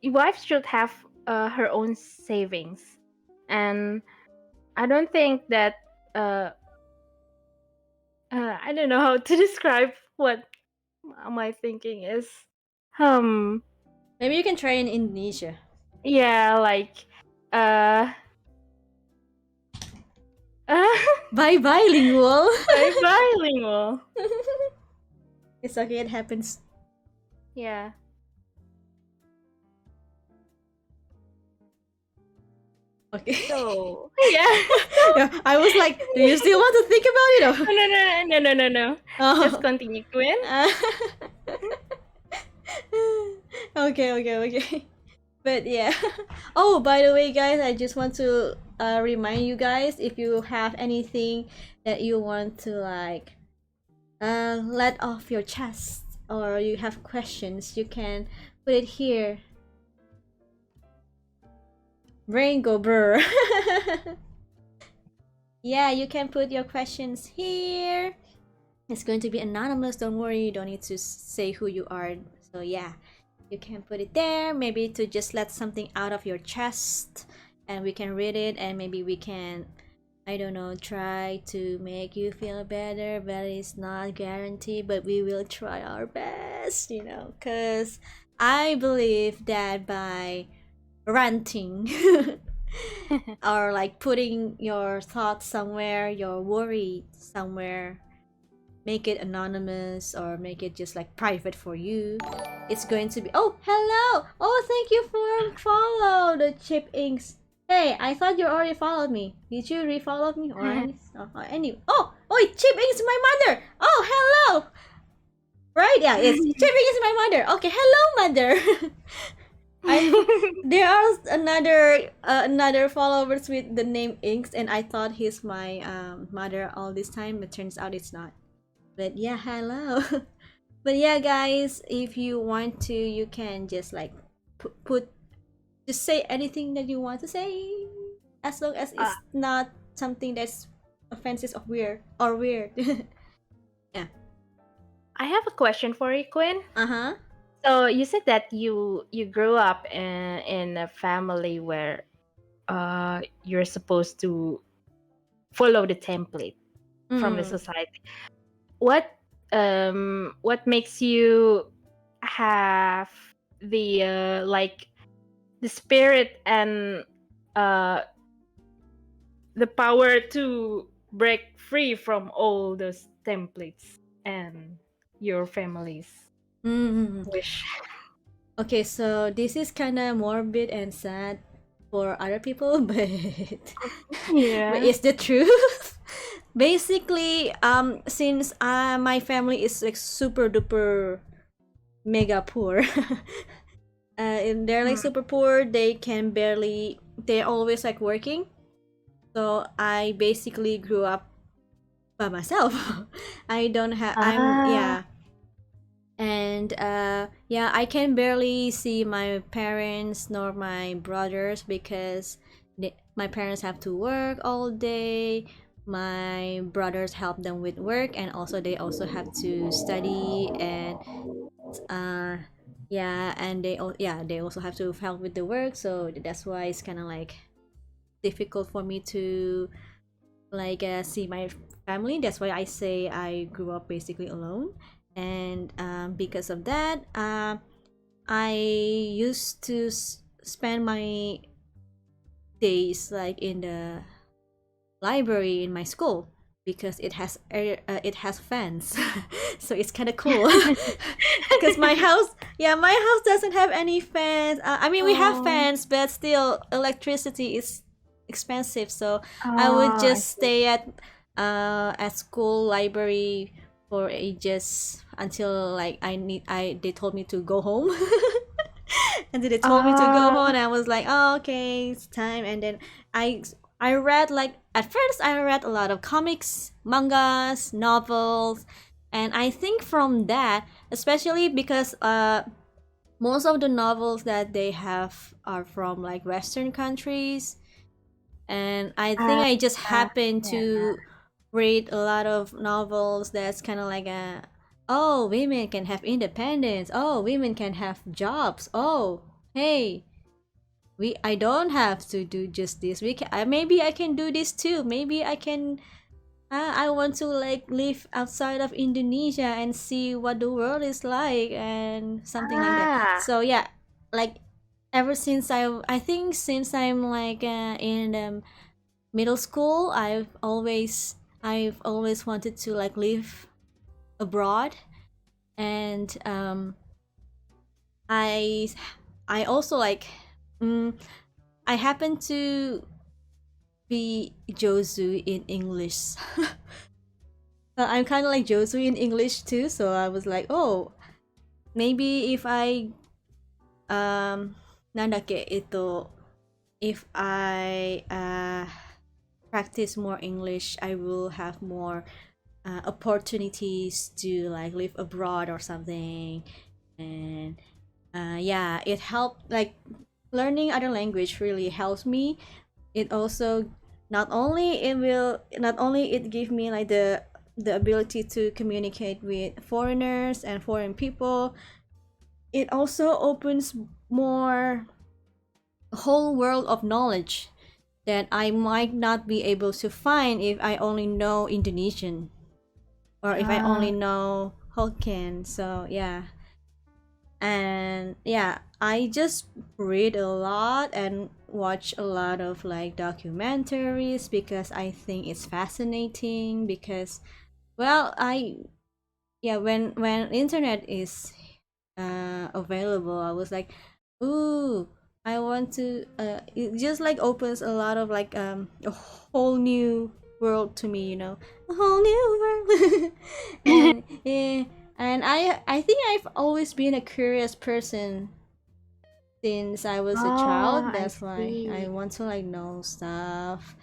wife should have her own savings, and I don't think that uh, I don't know how to describe what my thinking is. Um, Maybe you can try in Indonesia. yeah, like uh, Bye bye, lingual. bilingual. It's okay, it happens. Yeah. Okay. So yeah. Yeah, I was like, do you still want to think about it? No, no, no, no, no, no, no. Just Oh. continue, Quinn. Uh, okay, okay, okay. But yeah. Oh, by the way, guys, I just want to remind you guys, if you have anything that you want to, like, let off your chest, or you have questions, you can put it here. Brain go brr. Yeah, you can put your questions here. It's going to be anonymous. Don't worry. You don't need to say who you are. So yeah, you can put it there. Maybe to just let something out of your chest, and we can read it, and maybe we can, I don't know, try to make you feel better. But it's not guaranteed. But we will try our best. Because I believe that by ranting or like putting your thoughts somewhere, your worry somewhere, make it anonymous or make it just like private for you, it's going to be, oh, hello, oh, thank you for follow the chip inks. Hey, I thought you already followed me. Did you refollow me or any? Anyway, oh, chip inks my mother. Oh, hello. Right, yeah, it's chip inks my mother. Okay, hello, mother. There are another followers with the name Inks, and I thought he's my mother all this time, but turns out it's not. But yeah, hello. But yeah, guys, if you want to, you can just like put just say anything that you want to say, as long as uh, it's not something that's offensive or weird. Yeah. I have a question for you, Quinn. Uh-huh. So you said that you grew up in a family where you're supposed to follow the template from the Mm. society. What makes you have the like the spirit and uh the power to break free from all those templates and your family's Mm. wish? Okay, so this is kind of morbid and sad for other people, but but Yeah. it's the truth. Basically, since my family is like super duper mega poor, and they're like Mm. super poor, they're always like working. So I basically grew up by myself. I don't have, Ah. yeah, and yeah, I can barely see my parents nor my brothers because my parents have to work all day. My brothers help them with work, and also they also have to study, and uh yeah, and they also have to help with the work. So that's why it's kind of like difficult for me to like see my family. That's why I say I grew up basically alone, and because of that, I used to spend my days like in the library in my school because it has fans. So it's kind of cool. Because my house, yeah, my house doesn't have any fans. I mean, we have Oh. fans, but still electricity is expensive. So I would Oh, I just see. stay at school library for ages until like they told me to go home. And then they told me to go home, and Ah. I was like, oh, okay, it's time. And then I I read, like, at first I read a lot of comics, mangas, novels, and I think from that, especially because most of the novels that they have are from like Western countries, and I think Ah. I just happened Yeah. to read a lot of novels that's kind of like oh, women can have independence, oh, women can have jobs, oh, hey, I don't have to do just this, we can, maybe I can do this too, maybe I can, I want to like live outside of Indonesia and see what the world is like and something like that. Ah. So yeah, like ever since I think since I'm like in middle school, I've always wanted to like live abroad, and I I also like, mm, I happen to be Josu in English. I'm kind of like Josu in English too, so I was like, oh, maybe if I nandake ito, if I practice more English, I will have more opportunities to like live abroad or something. And yeah, it helped, like learning other language really helps me. It also not only it give me like the ability to communicate with foreigners and foreign people, it also opens more a whole world of knowledge that I might not be able to find if I only know Indonesian or if I only Ah, know Hokkien. So yeah, and yeah, I just read a lot and watch a lot of like documentaries because I think it's fascinating. Because well, I yeah, when internet is available, I was like, ooh, I want to it just like opens a lot of like a whole new world to me, a whole new world. And yeah, and I think I've always been a curious person since I was a child. I That's why I see. want to like know stuff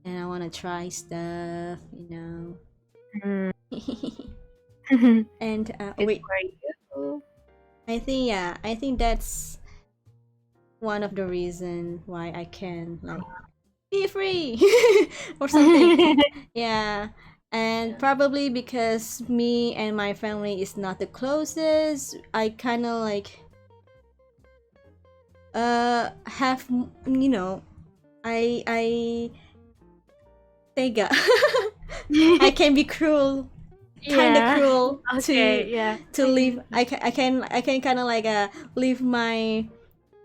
and I want to try stuff, Mm. And Good wait, for you. I think that's one of the reason why I can like be free or something. Yeah. And Yeah. probably because me and my family is not the closest, I kind of like have I tega. I can be cruel, kind of Yeah. cruel Okay. Yeah. to leave. I can kind of like leave my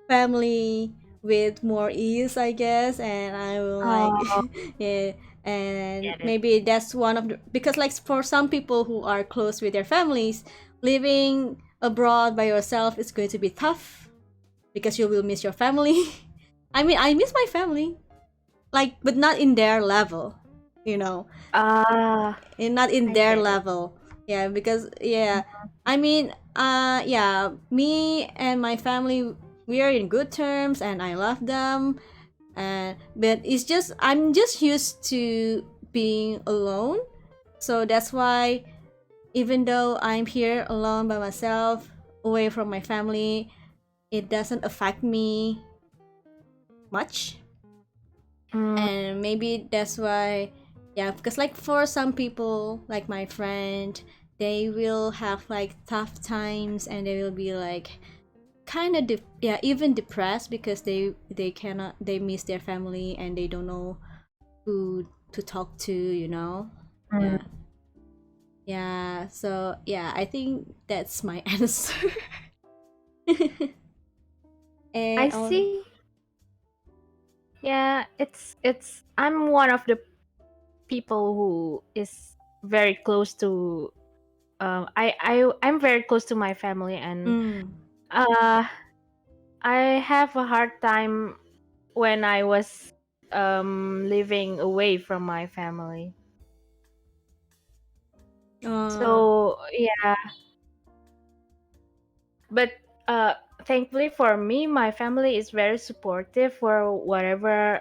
family with more ease, I guess, and I will like Oh, yeah, and get it. maybe that's one of the because like for some people who are close with their families, living abroad by yourself is going to be tough because you will miss your family. I mean, I miss my family, like, but not in their level, you know, Ah, and not in I their get it. level. Yeah, because yeah, I mean, yeah, me and my family, we are in good terms, and I love them. But it's just I'm just used to being alone, so that's why even though I'm here alone by myself, away from my family, it doesn't affect me much. Mm, And maybe that's why, yeah, because like for some people like my friend, they will have like tough times and they will be like kind of yeah, even depressed because they cannot, they miss their family and they don't know who to talk to, mm. yeah. Yeah, so yeah, I think that's my answer. I And oh, see. Yeah, it's. I'm one of the people who is very close to. I'm very close to my family, and mm, uh, I have a hard time when I was living away from my family. uh, So yeah, but uh, thankfully for me, my family is very supportive for whatever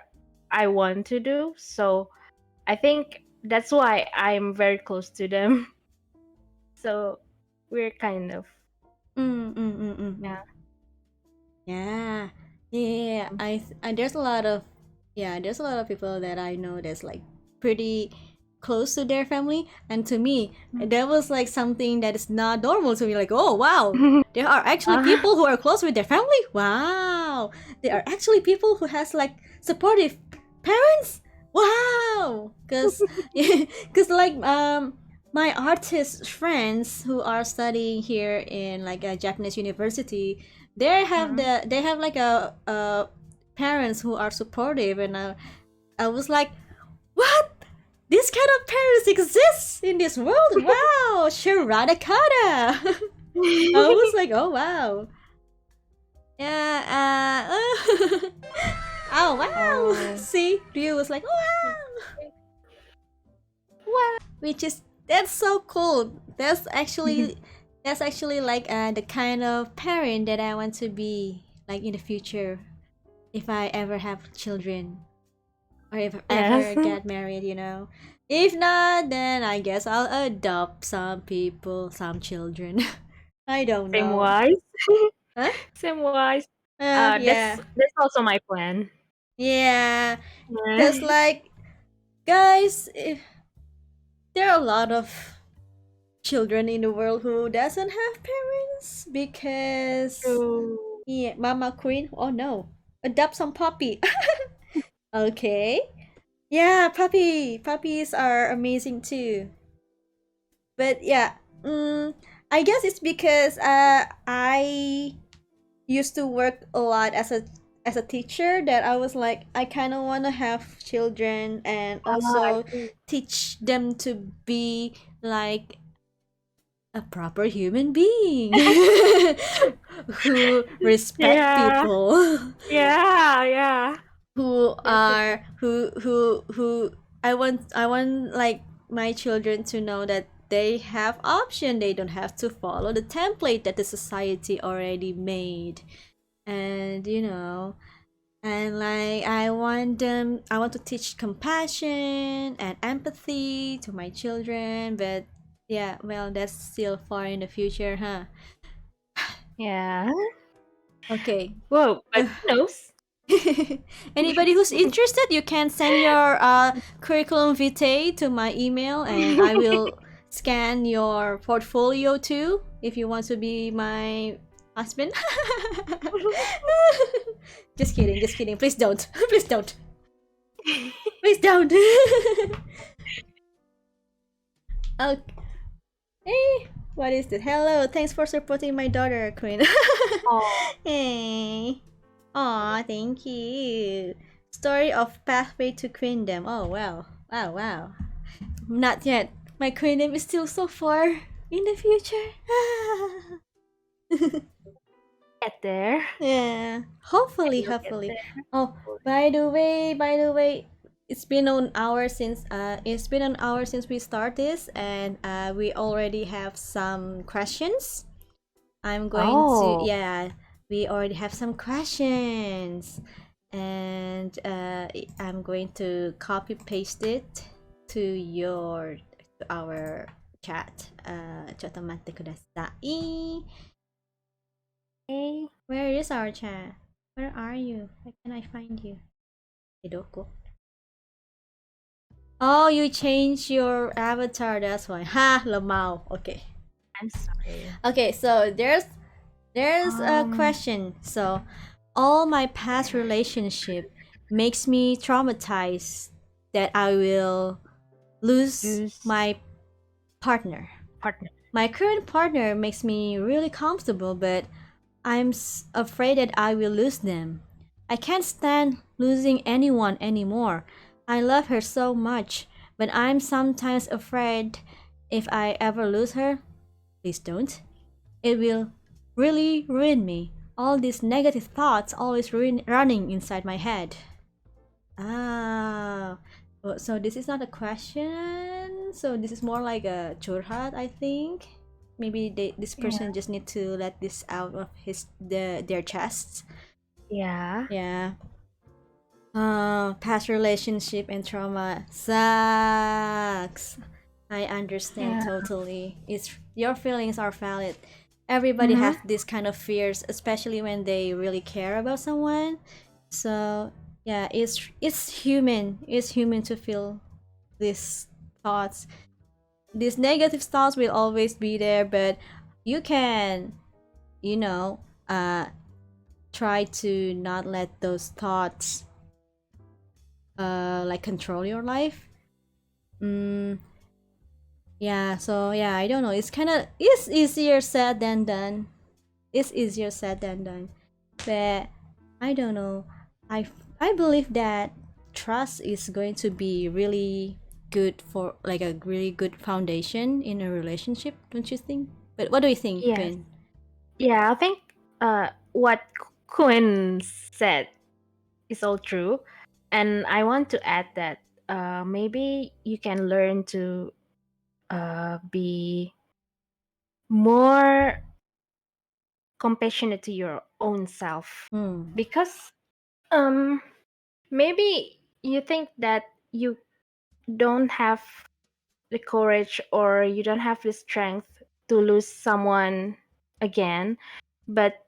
I want to do. So I think that's why I'm very close to them. So we're kind of mm. yeah. Yeah, yeah. There's a lot of there's a lot of people that I know that's like pretty close to their family, and to me, that was like something that is not normal to me. Like, oh wow, there are actually Ah, people who are close with their family. Wow, there are actually people who has like supportive parents. Wow, cause like my artist friends who are studying here in like a Japanese university, they have like a parents who are supportive, and I was like, what, this kind of parents exists in this world. Wow, Sharada Kata. I was like, oh wow, yeah, oh wow. oh, See, Ryu was like, wow, what? which is that's so cool. That's actually like the kind of parent that I want to be like in the future if I ever have children or if I Yes, ever get married, If not, then I guess I'll adopt some people, some children. I don't same know. wise, Huh? same wise. Yeah. That's also my plan. Yeah. Cause Yeah. like guys, there are a lot of children in the world who doesn't have parents because True. yeah, Mama Queen. Oh no, adopt some puppy. Okay. Yeah, puppies are amazing too. But yeah, I guess it's because I used to work a lot as a teacher that I was like I kind of want to have children and I also see. teach them to be like a proper human being who respect Yeah. people Yeah. Yeah. who That's it. are who I want like my children to know that they have option, they don't have to follow the template that the society already made. And and like I want to teach compassion and empathy to my children, but yeah, well, that's still far in the future, huh? Yeah. Okay. Whoa. But who knows? Anybody who's interested, you can send your curriculum vitae to my email, and I will scan your portfolio too if you want to be my husband. Just kidding, just kidding. Please don't. Please don't. Please don't. Okay. Hey, what is it? Hello, thanks for supporting my daughter, Queen. Oh. Hey. Aw, thank you. Story of Pathway to Queendom. Oh, wow. Wow, wow. Not yet. My Queendom is still so far in the future. Get there. Yeah. Hopefully, And you'll get hopefully. there. Oh, by the way, it's been an hour since we start this, and we already have some questions. I'm going to, Oh. yeah, we already have some questions, and I'm going to copy paste it to to our chat. ちょっと待ってください. Okay. Where is our chat? Where are you? Where can I find you? Hidoko. Oh, you changed your avatar. That's why. Ha, lamau. Okay. I'm sorry. Okay, so there's a Um. question. So, all my past relationship makes me traumatized that I will lose Use my partner. partner. My current partner makes me really comfortable, but afraid that I will lose them. I can't stand losing anyone anymore. I love her so much, but I'm sometimes afraid if I ever lose her. Please don't. It will really ruin me. All these negative thoughts always running inside my head. Ah, so this is not a question. So this is more like a churhat, I think. Maybe this Yeah. person just need to let this out of their chests. Yeah. Yeah. Past relationship and trauma sucks. I understand Yeah. totally. It's your feelings are valid. Everybody Mm-hmm. have this kind of fears, especially when they really care about someone. So yeah, it's human. It's human to feel these thoughts. These negative thoughts will always be there, but you can, you know, uh, try to not let those thoughts like control your life. Mm, yeah, so yeah, I don't know. It's easier said than done. It's easier said than done. But I don't know. I believe that trust is going to be really good for like a really good foundation in a relationship, don't you think? But what do you think, Yes. Quinn? Yeah. I think what Quinn said is all true, and I want to add that maybe you can learn to be more compassionate to your own self, Hmm. because um maybe you think that you don't have the courage or you don't have the strength to lose someone again, but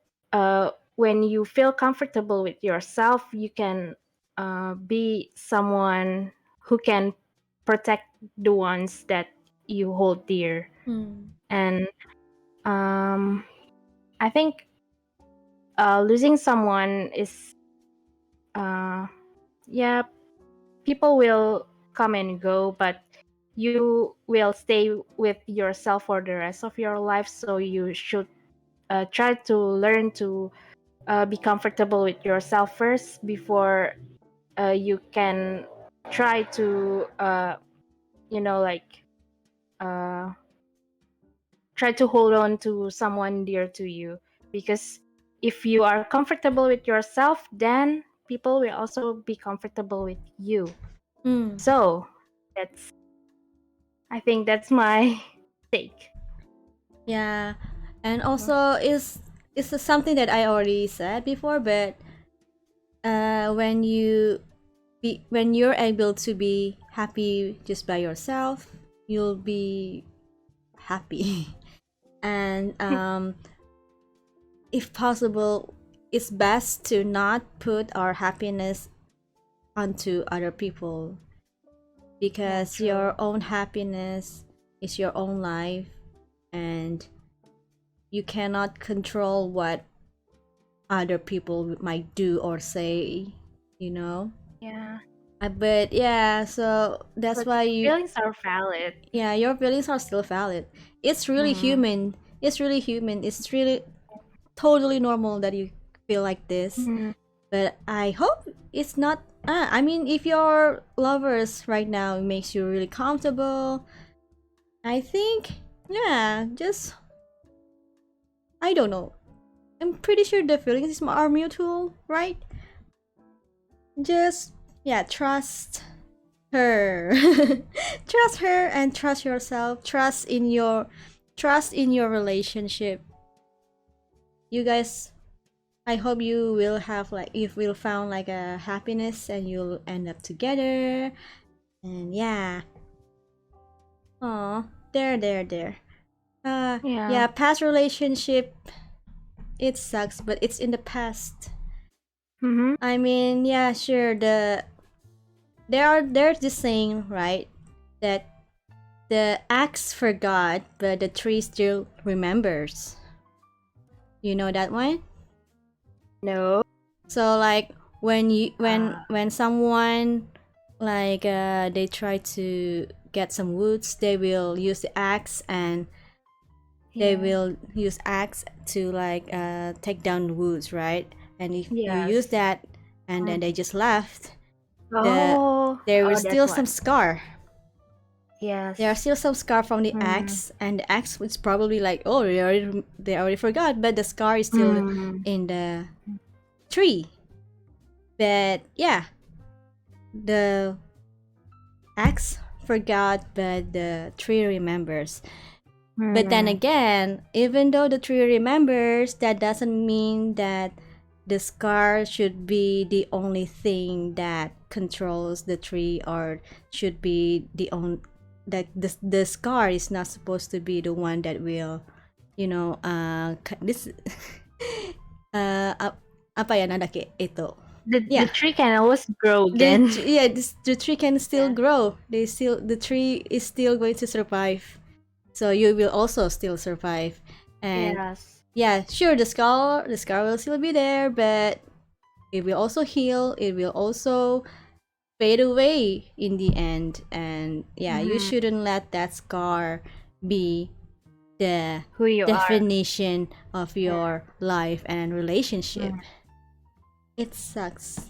when you feel comfortable with yourself, you can be someone who can protect the ones that you hold dear. Mm. And um, I think losing someone is, uh, yeah, people will come and go, but you will stay with yourself for the rest of your life. So you should try to learn to be comfortable with yourself first before you can try to like uh, try to hold on to someone dear to you, because if you are comfortable with yourself, then people will also be comfortable with you. Mm. So that's I think that's my take. Yeah, and also is something that I already said before, but when when you're able to be happy just by yourself, you'll be happy. And if possible, it's best to not put our happiness onto other people, Yeah, because true. your own happiness is your own life, and you cannot control what other people might do or say, you know. Yeah, But yeah, so that's but why you, feelings are valid. yeah, your feelings are still valid. It's really Mm-hmm. human. It's really human. It's really totally normal that you feel like this. Mm-hmm. But I hope it's not. I mean, if your lovers right now makes you really comfortable, I think, yeah, just, I don't know. I'm pretty sure the feelings are mutual, right? Just, yeah, trust her. Trust her and trust yourself. Trust in your relationship. You guys, I hope you will have like, you will found like a happiness and you'll end up together. And yeah. Oh, there. Yeah. Yeah, past relationship, it sucks, but it's in the past. Mm-hmm. I mean, yeah, sure, there's this saying, right? That the axe forgot, but the tree still remembers. You know that one? No. So like Uh, when someone like they try to get some woods, they will use the axe, and they yeah. will use axe to like take down the woods, right? And if you use Yes. that and then Mm. they just left, the Oh. there Oh, is that's still what. some scar. There are Yes. still some scar from the Mm. axe, and the axe was probably like, oh, they already forgot, but the scar is still Mm. in the tree. But yeah, the axe forgot, but the tree remembers. But then Mm. again, even though the tree remembers, that doesn't mean that the scar should be the only thing that controls the tree, or should be the only, that the scar is not supposed to be the one that will, this apa ya nadake ito. The Yeah, tree can always grow again. the tree can still Yeah. grow. The tree is still going to survive, so you will also still survive. And Yes. yeah, sure, the scar will still be there, but it will also heal. It will also fade away in the end. And yeah, you Mm. shouldn't let that scar be the Who you are. definition of Yeah. your life and relationship. Mm. It sucks,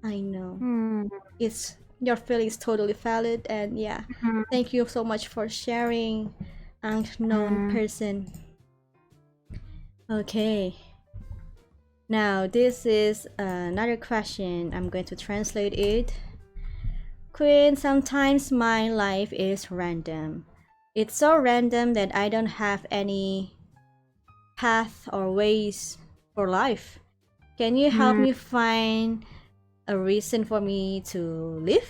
I know. Mm. It's Your feelings totally valid, and yeah, Mm. thank you so much for sharing, unknown Mm. person. Okay, now this is another question. I'm going to translate it. Queen, sometimes my life is random. It's so random that I don't have any path or ways for life. Can you help Mm. me find a reason for me to live?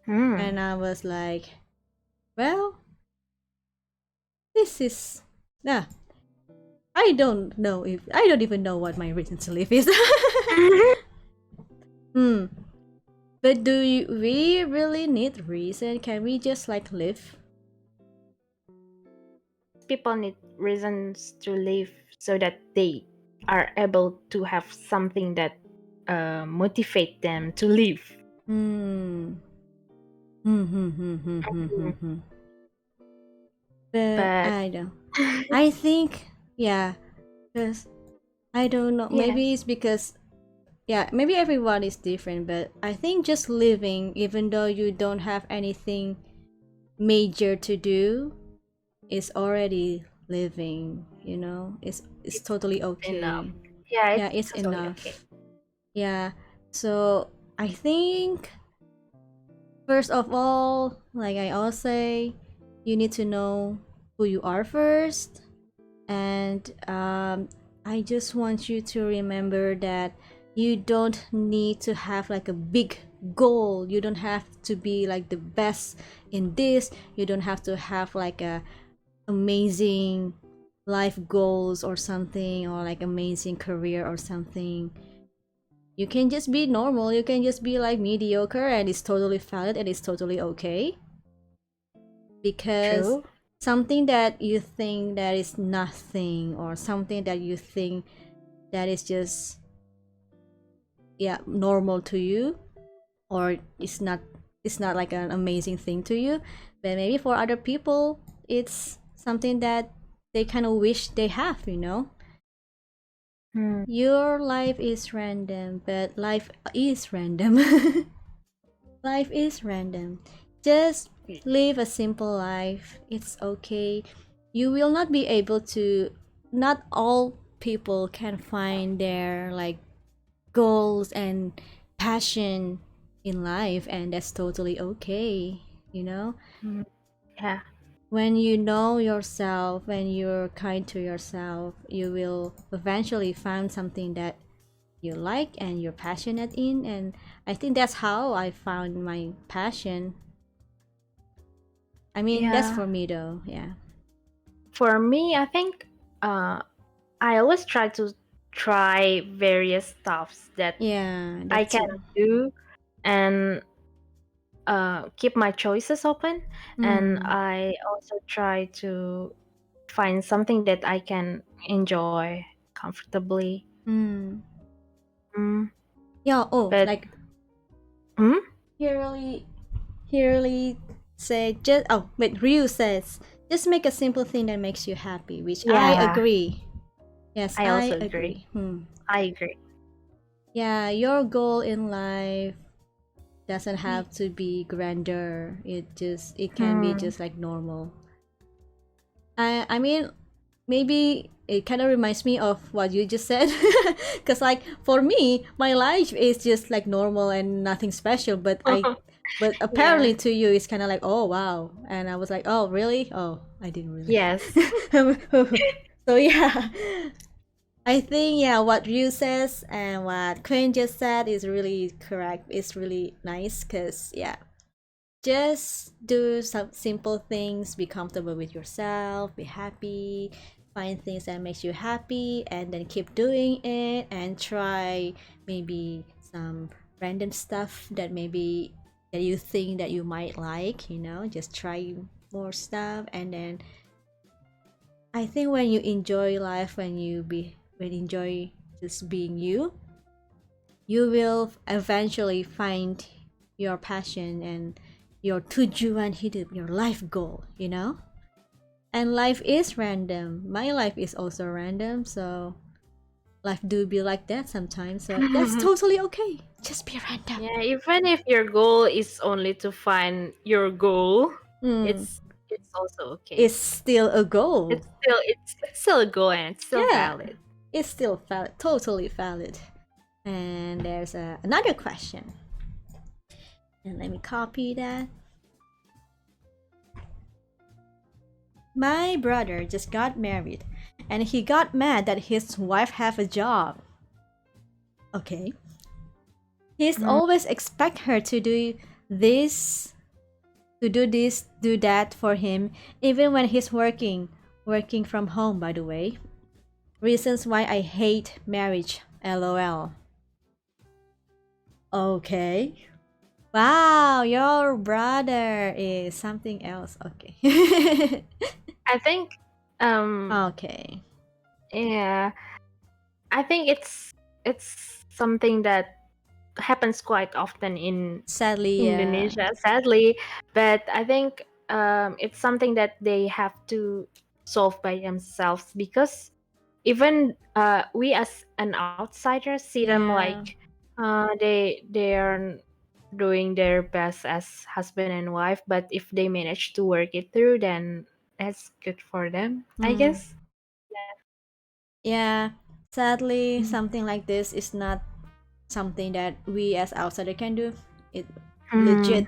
Mm. And I was like, well, this is, nah, I don't even know what my reason to live is. Hmm. But we really need reason? Can we just like live? People need reasons to live so that they are able to have something that motivate them to live. Hmm. Hmm. Hmm. Hmm. Hmm. Hmm. Hmm. Mm. Hmm. But But I don't. I think yeah. Cause I don't know. yeah, Maybe it's because yeah. Maybe everyone is different. But I think just living, even though you don't have anything major to do, is already living. You know, it's it's totally enough. okay. Yeah, Yeah, it's it's totally okay. enough. Yeah. So I think first of all, like I always say, you need to know who you are first, and I just want you to remember that you don't need to have like a big goal. You don't have to be like the best in this. You don't have to have like a amazing life goals or something, or like amazing career or something. You can just be normal. You can just be like mediocre, and it's totally valid and it's totally okay. Because True. something that you think that is nothing, or something that you think that is just yeah normal to you, or it's not like an amazing thing to you, but maybe for other people it's something that they kind of wish they have. Mm. Your life is random, but life is random. Life is random. Just live a simple life. It's okay. You will not be able to, not all people can find their like goals and passion in life, and that's totally okay, you know? Mm. Yeah. When you know yourself, when you're kind to yourself, you will eventually find something that you like and you're passionate in. And I think that's how I found my passion. I mean, that's Yeah. for me though. Yeah. For me, I think uh, I always try various stuffs that Yeah, I that can too. do and keep my choices open. And Mm. I also try to find something that I can enjoy comfortably. Mm. Mm, Yeah. Oh, but like mm, he really say just oh wait, Ryu says just make a simple thing that makes you happy, which I yeah, agree. Yes, I I also agree. agree. Hmm. I agree. Yeah, your goal in life doesn't Ye- have to be grander. It can be Mm. just like normal. I mean, maybe it kind of reminds me of what you just said, because like for me, my life is just like normal and nothing special. But Yeah. apparently to you, it's kind of like, oh wow, and I was like, oh really? Oh, I didn't really. Yes. So yeah, I think yeah, what Ryu says and what Quinn just said is really correct. It's really nice, because yeah, just do some simple things, be comfortable with yourself, be happy, find things that makes you happy, and then keep doing it, and try maybe some random stuff that maybe that you think that you might like. Just try more stuff, and then I think when you enjoy life, when you enjoy just being you, you will eventually find your passion and your tujuan hidup, your life goal. And life is random. My life is also random, so life do be like that sometimes. So that's totally okay. Just be random. Yeah, even if your goal is only to find your goal, Mm, it's also okay. it's still a goal. It's still a goal and it's still Yeah, valid. it's still valid, totally valid. And there's another question. And let me copy that. My brother just got married, and he got mad that his wife have a job. Okay. He's Mm, always expect her this, do that for him, even when he's working from home, by the way. Reasons why I hate marriage, lol. Okay. Wow, your brother is something else. Okay. I think, um, Okay. yeah, I think it's something that happens quite often in Sadly, yeah. Indonesia, sadly. But I think it's something that they have to solve by themselves, because even we as an outsider see them Yeah. like they are doing their best as husband and wife, but if they manage to work it through, then that's good for them, I Mm. guess. Yeah. Sadly, Mm. something like this is not something that we as outsider can do. It Mm. legit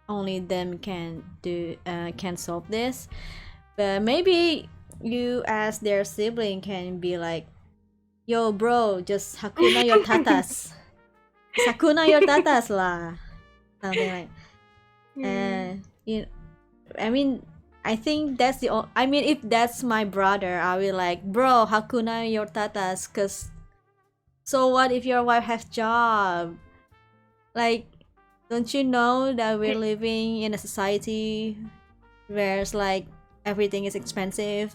only them can solve this. But maybe you as their sibling can be like, yo bro, just hakuna your tatas. Sakuna your tatas lah. Something like Mm. you I mean, I think that's I mean, if that's my brother, I will like, bro, hakuna your tatas. Cause so what if your wife has job? Like, don't you know that we're living in a society where it's like everything is expensive?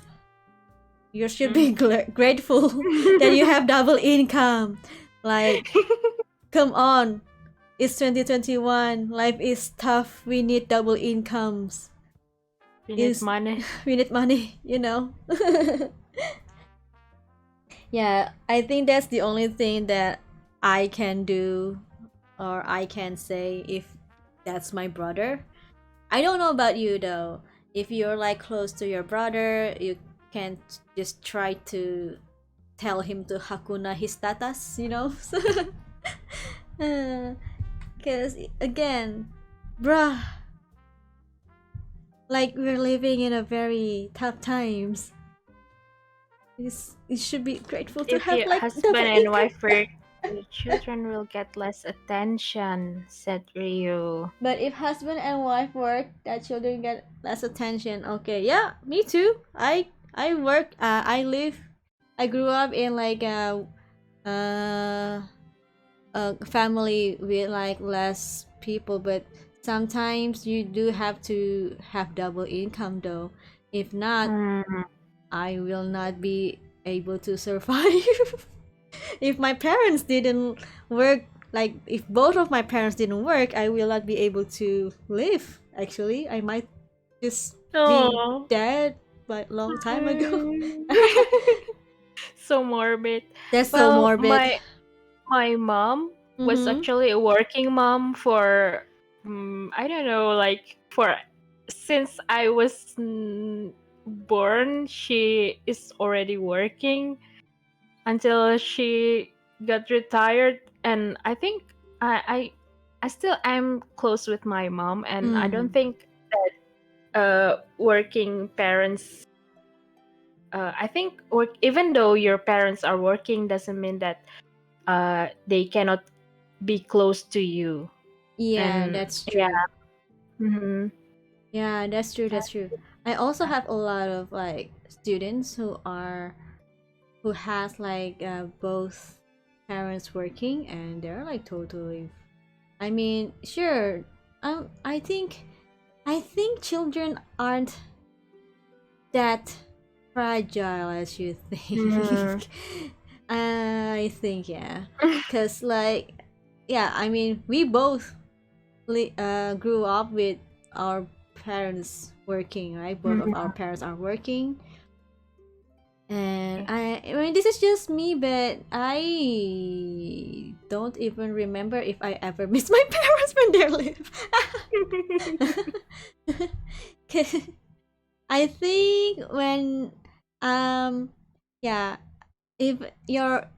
You should be Mm. grateful that you have double income. Like, come on, it's 2021. Life is tough. We need double incomes. We need Is money. we need money, you know. Yeah, I think that's the only thing that I can do or I can say if that's my brother. I don't know about you though. If you're like close to your brother, you can't just try to tell him to hakuna his tatas, you know? Because again, bruh, like we're living in a very tough times. You should be grateful to If have your like double husband and income. wife work, your children will get less attention, said Rio. But if husband and wife work, that children get less attention. Okay, yeah, me too. I work. I live. I grew up in like uh, a family with like less people, but sometimes you do have to have double income though. If not, Mm. I will not be able to survive. If my parents didn't work, like if both of my parents didn't work, I will not be able to live. Actually, I might just be Oh. dead like long time ago. Mm. So morbid. That's so Well, morbid. my mom was Mm-hmm. actually a working mom for I don't know, like for since I was born, she is already working until she got retired. And I think I still am close with my mom, and I don't Mm. think working parents, I think work, even though your parents are working, doesn't mean that they cannot be close to you. Yeah, And that's yeah. true. Hmm. Yeah, that's true. That's true. I also have a lot of like students who has like both parents working and they're like totally. I mean, sure. I think children aren't that fragile as you Mm. think. I think yeah, cause like yeah, I mean we both grew up with our parents working, right? Both of our Mhm. parents are working, and I mean this is just me, but I don't even remember if I ever miss my parents when they live. I think when um yeah, if you're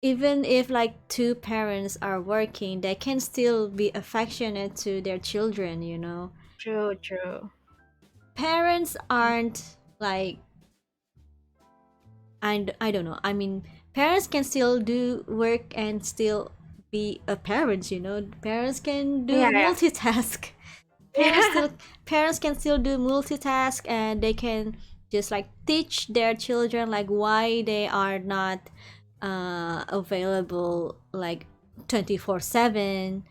even if like two parents are working, they can still be affectionate to their children, you know. True, true. Parents aren't like I don't know. I mean, parents can still do work and still be a parent, you know. Parents can do Yeah, yeah. multitask. parents Yeah. still Parents can still do multitask and they can just like teach their children like why they are not available like 24/7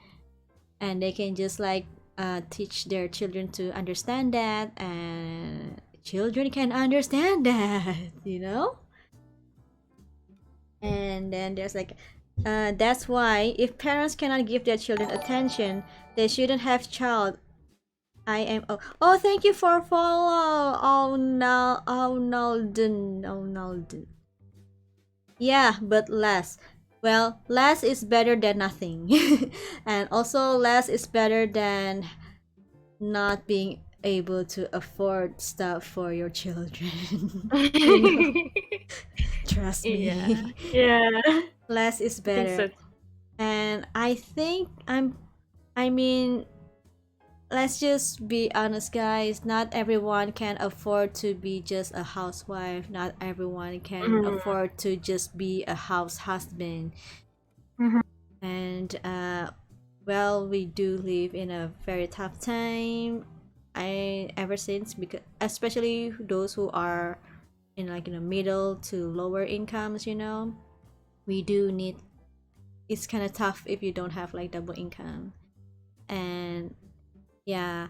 and they can just like teach their children to understand that, and children can understand that, you know. And then there's like that's why if parents cannot give their children attention, they shouldn't have child. I am oh, thank you for follow. Oh no, oh no, oh no. Yeah, but less. Well, less is better than nothing. And also less is better than not being able to afford stuff for your children. You know, trust Yeah. me. Yeah. Less is I think better. so. And I think I mean, let's just be honest, guys. Not everyone can afford to be just a housewife. Not everyone can Mhm. afford to just be a house husband. Mhm. And well, we do live in a very tough time. I ever since, because especially those who are in like middle to lower incomes, we do need. It's kind of tough if you don't have like double income. And yeah,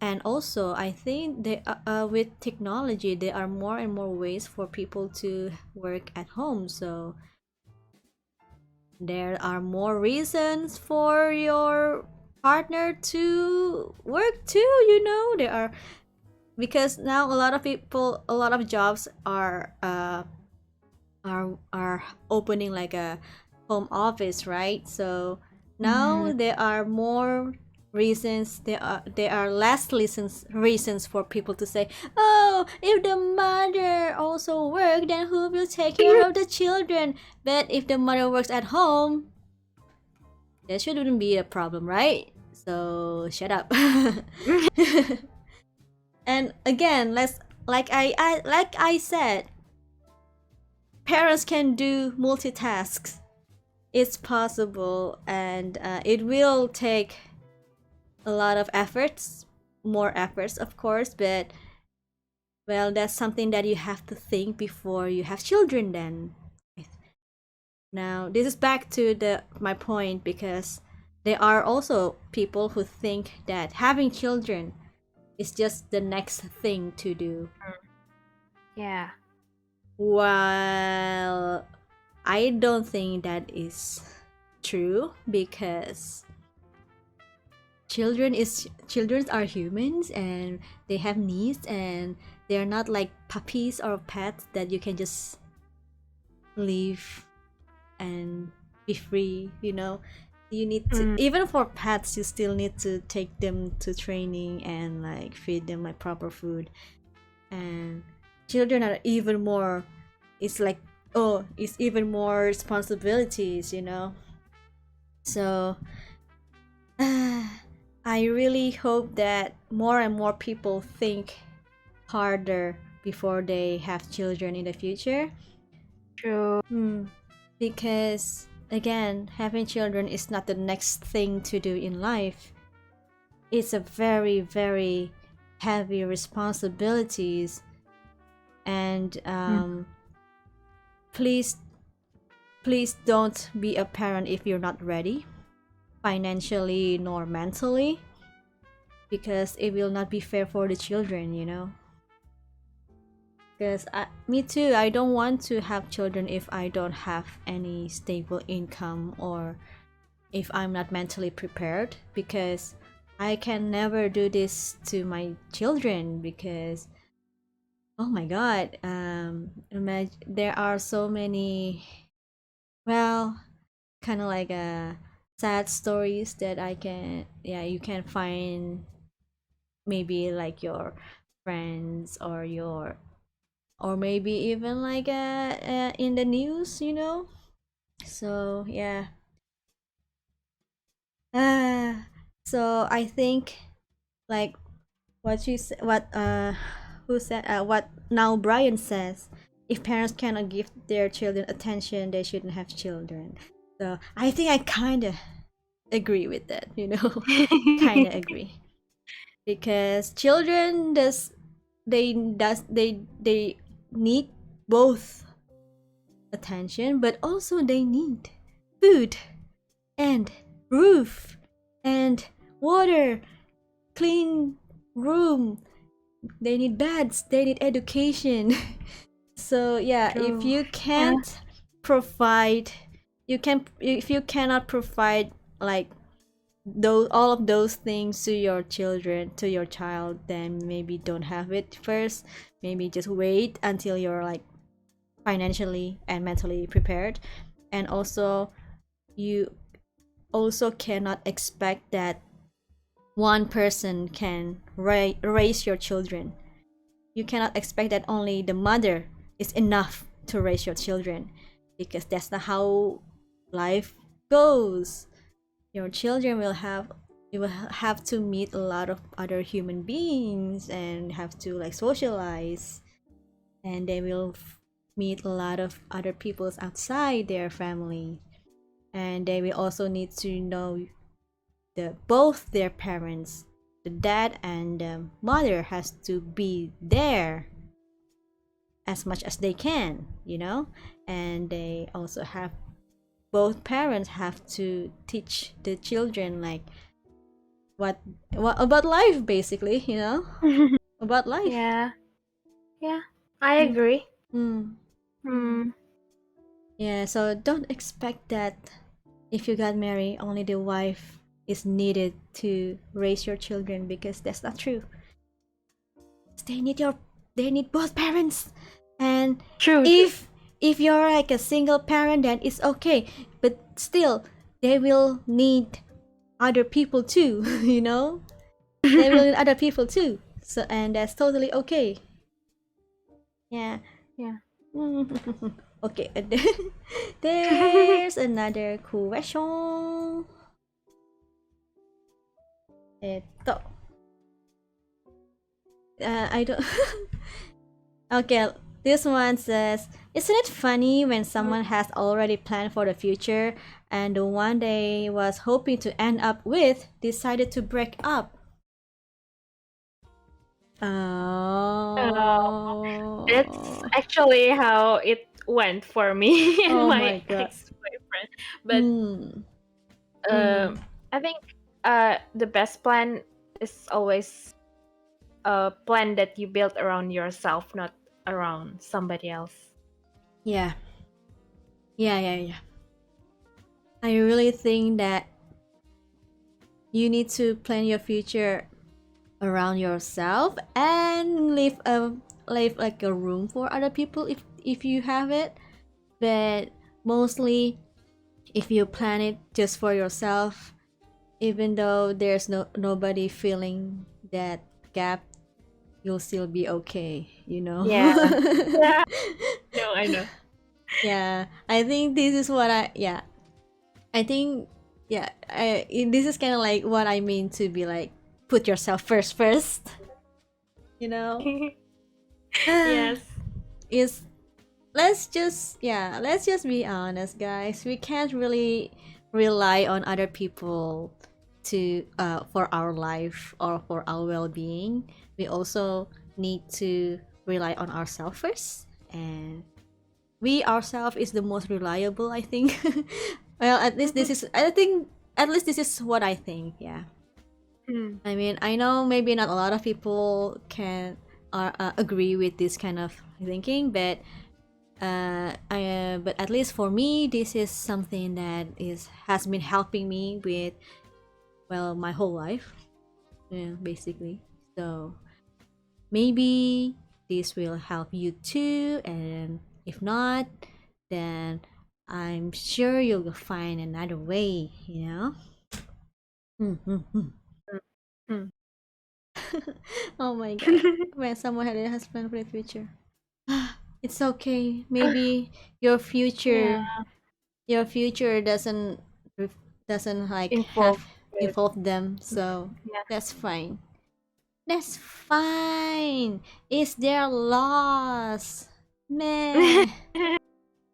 and also I think with technology there are more and more ways for people to work at home. So there are more reasons for your partner to work too. There are, because now a lot of people, a lot of jobs are opening like a home office, right? So now Mhm. there are more reasons, there are less reasons for people to say, oh, if the mother also work, then who will take care of the children? But if the mother works at home, there shouldn't be a problem, right? So shut up. And again, let's, like I said, parents can do multitasks. It's possible, and it will take a lot of efforts, more efforts, of course. But well, that's something that you have to think before you have children. Then now this is back to the my point, because there are also people who think that having children is just the next thing to do. Yeah. While I don't think that is true, because children are humans, and they have needs, and they're not like puppies or pets that you can just leave and be free. You need to, Mm. even for pets, you still need to take them to training and like feed them like proper food. And children are even more, it's like, oh, it's even more responsibilities. So I really hope that more and more people think harder before they have children in the future. True. Hmm. Because again, having children is not the next thing to do in life. It's a very, very heavy responsibilities. And Mm. please, please don't be a parent if you're not ready, financially nor mentally, because it will not be fair for the children. Because me too, I don't want to have children if I don't have any stable income, or if I'm not mentally prepared, because I can never do this to my children. Because oh my god, imagine, there are so many, well, kind of like sad stories that I can, yeah, you can find, maybe like your friends, or maybe even like in the news. So yeah. uh, so I think, like what you said, who said, what now Brian says, if parents cannot give their children attention, they shouldn't have children. So I think I kind of agree with that. Kind of agree, because children they need both attention, but also they need food and roof. and water, clean room. They need beds, they need education. So yeah, if True. you Yeah. can't provide, if you cannot provide like those all of those things to your children, to your child, then maybe don't have it first. Maybe just wait until you're like financially and mentally prepared. And also, you also cannot expect that one person can raise your children. You cannot expect that only the mother is enough to raise your children, because that's not how life goes. Your children will have, you will have to meet a lot of other human beings and have to like socialize, and they will meet a lot of other peoples outside their family, and they will also need to know the both their parents, the dad and the mother has to be there as much as they can, you know. And they also have, both parents have to teach the children like what about life, basically, you know, about life. Yeah. Yeah. I Mm. agree. Mm. Hmm. Yeah, so don't expect that if you got married only the wife is needed to raise your children, because that's not true. They need your, they need both parents. And True. True. if you're like a single parent, then it's okay, but still they will need other people too. You know, they will need other people too, so, and that's totally okay. Yeah. Yeah. Okay, and then there's another question. Eto. I don't. Okay, this one says, isn't it funny when someone has already planned for the future and the one they was hoping to end up with decided to break up? Uh, that's Oh. actually how it went for me and Oh my my god. ex-boyfriend. But Hmm. uh, Hmm. I think the best plan is always a plan that you build around yourself, not around somebody else. Yeah. Yeah. I really think that you need to plan your future around yourself and leave like a room for other people if you have it. But mostly, if you plan it just for yourself, even though there's nobody feeling that gap, you'll still be okay, you know. Yeah. Yeah. No, I know. Yeah, I think this is what I think, yeah, this is kind of like what I mean to be like, put yourself first, you know. Yes. Is let's just be honest, guys. We can't really rely on other people to for our life or for our well-being. We also need to rely on ourselves first, and we ourselves is the most reliable, I think. Well, at least this is, I think, at least this is what I think. Yeah, Hmm. I mean, I know maybe not a lot of people can agree with this kind of thinking, but at least for me, this is something that is has been helping me with, well, my whole life. Yeah, basically. So maybe this will help you too, and if not, then I'm sure you'll find another way. You know. Mm-hmm. Hmm. Oh my god! When someone had a husband for the future, it's okay. Maybe your Yeah. future your future doesn't like have Involved with. involved them, so Yeah. that's fine. That's fine. It's their loss. Meh.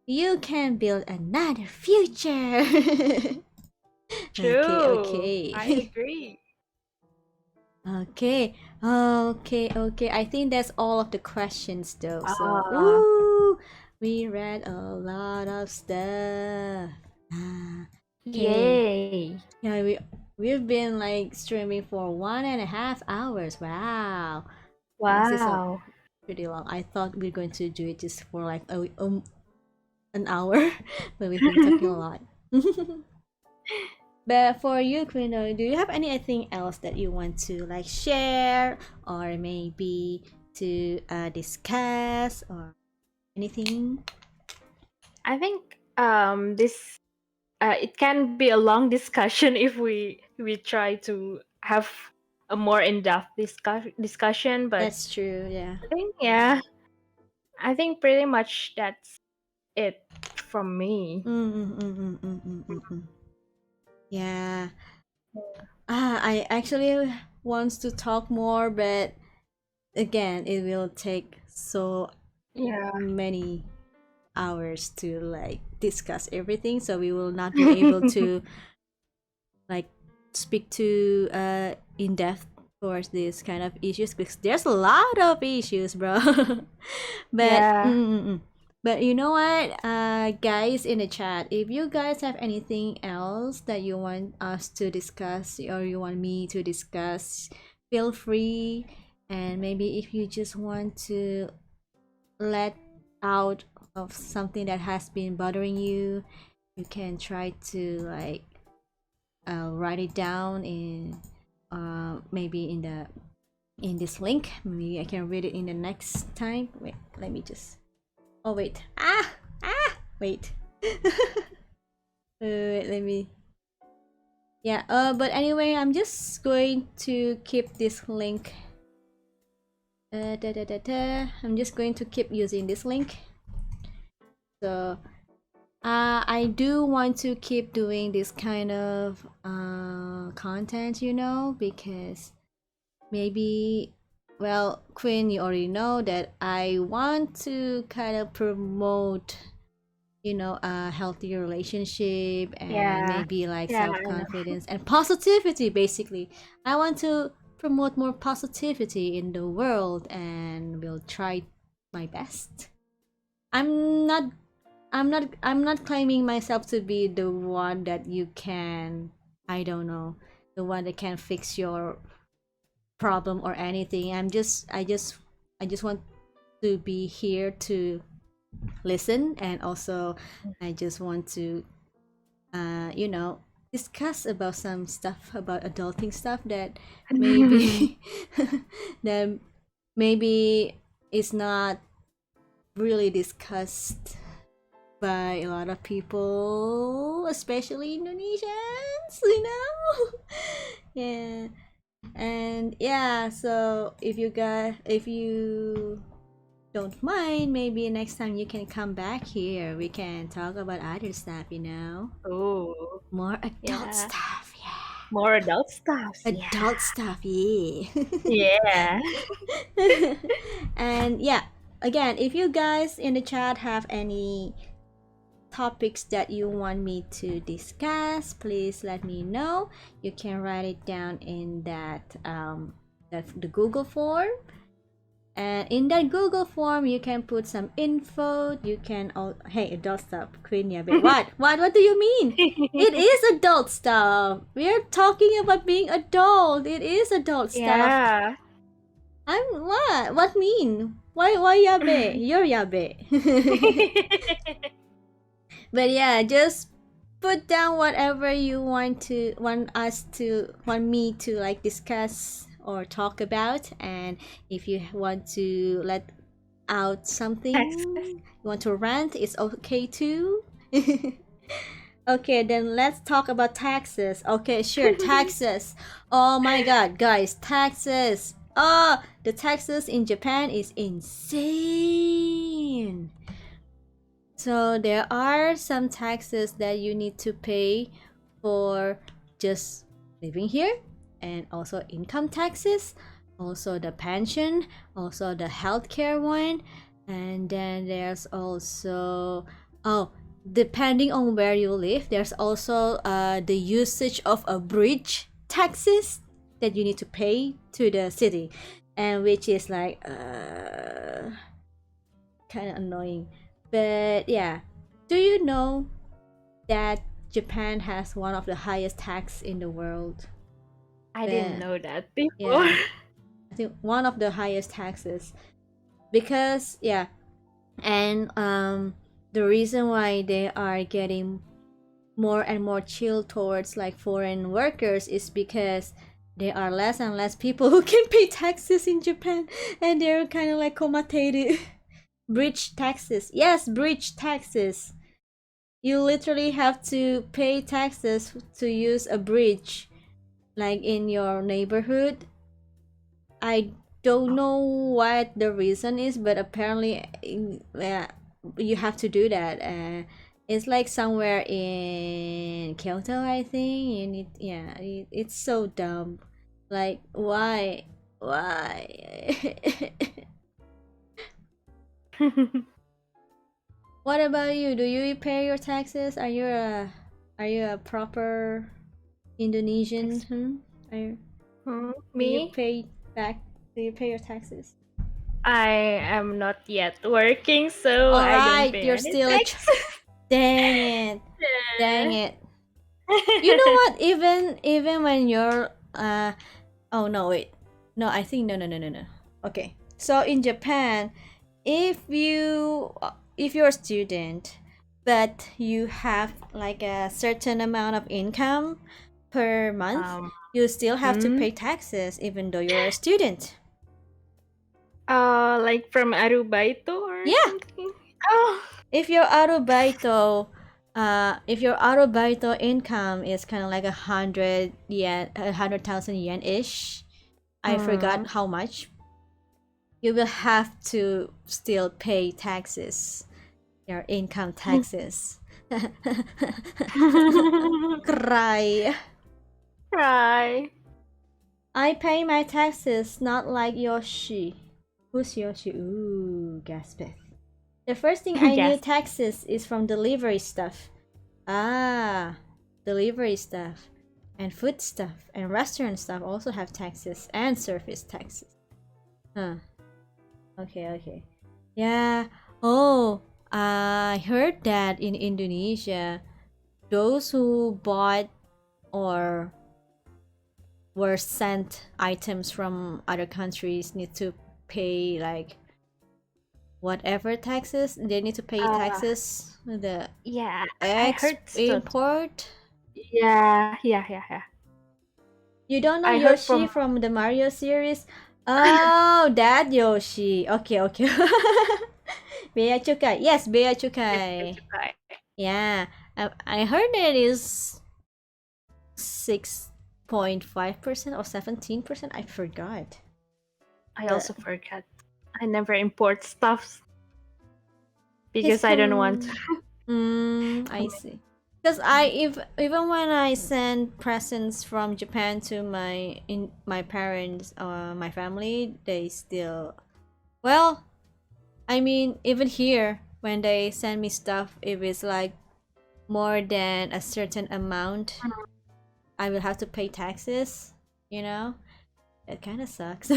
You can build another future. Okay, True. I okay. agree. Okay. I think that's all of the questions though. So, Ah, ooh, we read a lot of stuff. Ah, okay. yay. Yeah, we We've been like streaming for 1.5 hours. Wow. This is a Wow. pretty long. I thought we are going to do it just for like an hour, but we've been talking a lot. But for you, Quino, do you have anything else that you want to like share or maybe to discuss or anything? I think this it can be a long discussion if we try to have a more in-depth discussion, but That's true, yeah. I think yeah, I think pretty much that's it from me. Mm. Yeah. I actually wants to talk more, but again, it will take so Yeah. many hours to like discuss everything, so we will not be able to like speak to in depth towards this kind of issues because there's a lot of issues, bro. but Yeah. but you know what, guys in the chat, if you guys have anything else that you want us to discuss or you want me to discuss, feel free. And maybe if you just want to let out of something that has been bothering you, you can try to like write it down in maybe in this link. Maybe I can read it in the next time. Wait, let me just. Oh wait. Wait. Wait, let me. Yeah. But anyway, I'm just going to keep this link. I'm just going to keep using this link. So I do want to keep doing this kind of content, because maybe, well, Quinn, you already know that I want to kind of promote, a healthy relationship and Yeah. maybe like Yeah, I know. self-confidence and positivity, basically. I want to promote more positivity in the world and will try my best. I'm not I'm not claiming myself to be the one that you can, I don't know, the one that can fix your problem or anything. I just want to be here to listen, and also I just want to discuss about some stuff about adulting stuff that maybe that maybe is not really discussed by a lot of people, especially Indonesians, yeah. And yeah, so if you don't mind, maybe next time you can come back here. We can talk about other stuff. Oh, More adult yeah. stuff, yeah. More adult stuff. Yeah. Adult stuff, yeah. Yeah. And yeah, again, if you guys in the chat have any topics that you want me to discuss, please let me know. You can write it down in the Google form. And in that Google form, you can put some info. You can hey, adult stuff, Queen Yabe. What? What do you mean? It is adult stuff. We're talking about being adult. It is adult stuff. Yeah. I'm what? What mean? Why Yabe? You're Yabe. But yeah, just put down whatever you want me to like discuss or talk about. And if you want to let out something, Texas. you want to rant, it's okay too. Okay, then let's talk about taxes. Okay, sure, taxes. Oh my god, guys, taxes. Oh, the taxes in Japan is insane. So there are some taxes that you need to pay for just living here, and also income taxes, also the pension, also the healthcare one, and then there's also, oh, depending on where you live, there's also the usage of a bridge taxes that you need to pay to the city, and which is like kind of annoying. But yeah, do you know that Japan has one of the highest tax in the world. I didn't Yeah, know that before. yeah, I think one of the highest taxes because yeah, and the reason why they are getting more and more chill towards like foreign workers is because there are less and less people who can pay taxes in Japan, and they're kind of like comitated. Bridge taxes, yes, bridge taxes. You literally have to pay taxes to use a bridge like in your neighborhood. I don't know what the reason is, but apparently you have to do that. It's like somewhere in Kyoto, I think. You need, yeah, it's so dumb. Like, why? Why? What about you? Do you pay your taxes? Are you a proper Indonesian? Ex- Are you, do you Me? pay back? Do you pay your taxes? I am not yet working, so All I don't right, pay you're any still a. tax. Dang it! Dang it! You know what? Even when you're oh no, wait, no, I think no. Okay, so in Japan, if you're a student, but you have like a certain amount of income per month, um, you still have to hmm? pay taxes even though you're a student. Like from Arubaito or Yeah, something. Oh, if your arubaito if your arubaito income is kind of like 100 yen, 100,000 yen ish, I hmm. forgot how much, you will have to still pay taxes, your income taxes. Cry. Right. I pay my taxes not like Yoshi. Who's Yoshi? Ooh, Gaspeth. The first thing I knew Yes. taxes is from delivery stuff. Ah, delivery stuff and food stuff and restaurant stuff also have taxes and service taxes. Huh. Okay. Yeah. Oh, I heard that in Indonesia, those who bought or were sent items from other countries need to pay like whatever taxes. They need to pay Uh, taxes. The yeah, I ex heard so. import. Yeah. You don't know I heard Yoshi from from the Mario series? Oh, that Yoshi. Okay. Bea Cukai. Yes, Bea Cukai. Japan. Yeah, I heard it is 6.5% or 17%. I forgot. I But also forgot. I never import stuff he's because I don't want to. come. I see. Because if even when I send presents from Japan to my parents or my family, they still, well, I mean, even here, when they send me stuff, if it's like more than a certain amount, I will have to pay taxes. You know, it kind of sucks.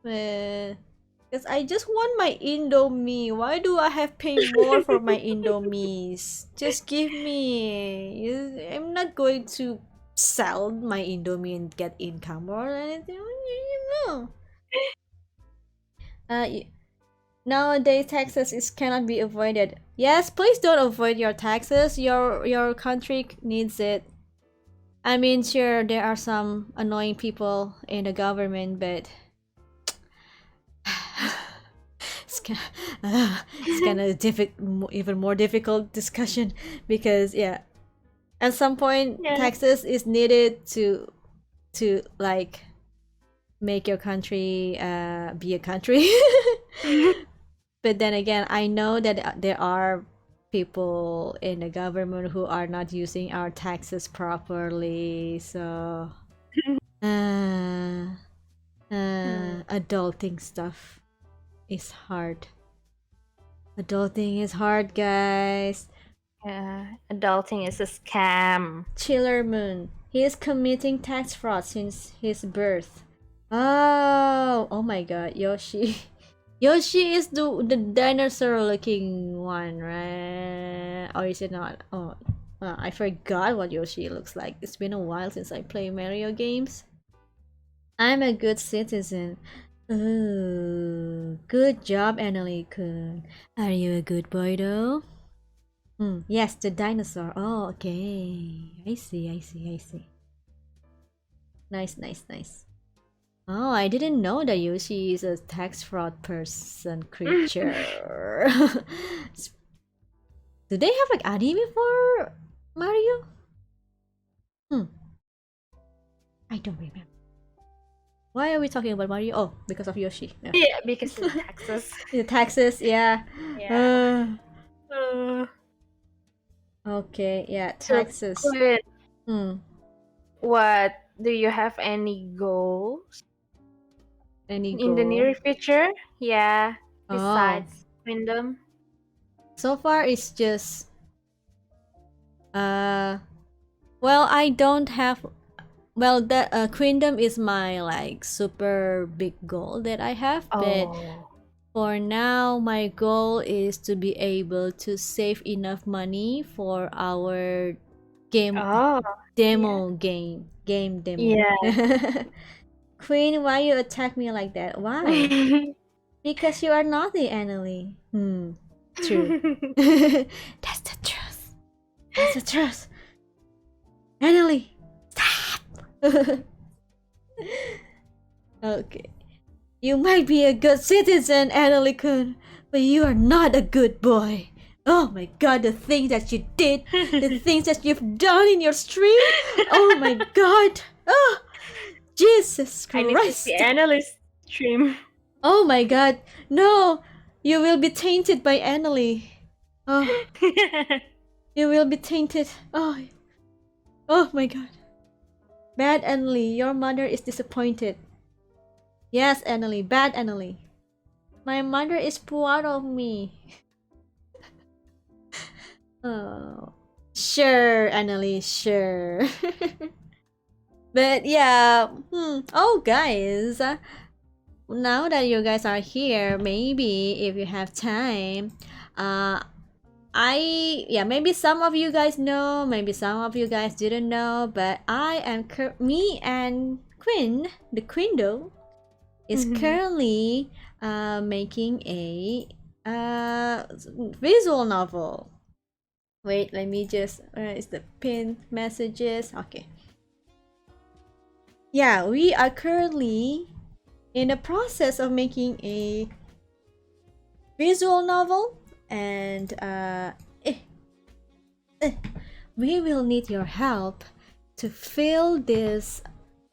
Because I just want my Indomie. Why do I have pay more for my Indomies? Just give me. I'm not going to sell my Indomie and get income or anything. No. Uh, Nowadays, taxes is cannot be avoided. Yes, please don't avoid your taxes. Your country needs it. I mean, sure, there are some annoying people in the government, but it's kind it's kind of even more difficult discussion because yeah, at some point Yeah. taxes is needed to like make your country be a country. But then again, I know that there are people in the government who are not using our taxes properly. So, uh, Hmm. adulting stuff is hard. Adulting is hard, guys. Yeah, adulting is a scam. Chiller Moon. He is committing tax fraud since his birth. Oh my god, Yoshi. Yoshi is the dinosaur looking one, right? Or is it not? Oh. I forgot what Yoshi looks like. It's been a while since I play Mario games. I'm a good citizen. Ooh, good job, Annalie-kun. Are you a good boy though? Yes, the dinosaur. Oh, okay. I see, I see, I see. Nice, nice, nice. Oh, I didn't know that Yoshi is a tax fraud person creature. Do they have like anime for Mario? Hmm, I don't remember. Why are we talking about Mario? Oh, because of Yoshi. No. Yeah, because of taxes. The taxes, yeah. Yeah. Uh, Uh, okay, yeah, so, taxes. Quinn, Hmm. what do you have any goals Any in the goal? near future? Yeah, Oh, besides Queendom. so far it's just uh. Well, I don't have. Well, the Queendom is my like super big goal that I have, but Oh. for now, my goal is to be able to save enough money for our game Oh. Yeah. game demo. Yeah. Queen, why you attack me like that? Why? Because you are naughty, Annalie. True. That's the truth. That's the truth. Annalie, stop. Okay. You might be a good citizen, Annalie-kun, but you are not a good boy. Oh my god, the things that you did, the things that you've done in your stream. Oh my god. Oh, Jesus I need to see Christ. analyst stream. Oh my god. No, you will be tainted by Annalie. Oh, you will be tainted. Oh my god. Bad Annalie, your mother is disappointed. Yes, Annalie, bad Annalie. My mother is proud of me. Oh, sure, Annalie, sure. But yeah, oh guys, now that you guys are here, maybe if you have time, uh, maybe some of you guys know, maybe some of you guys didn't know, but me and Quinn, the Queendom, is Mhm. currently making a visual novel. Wait, let me just. Where is the pinned messages? Okay. Yeah, we are currently in the process of making a visual novel, and we will need your help to fill this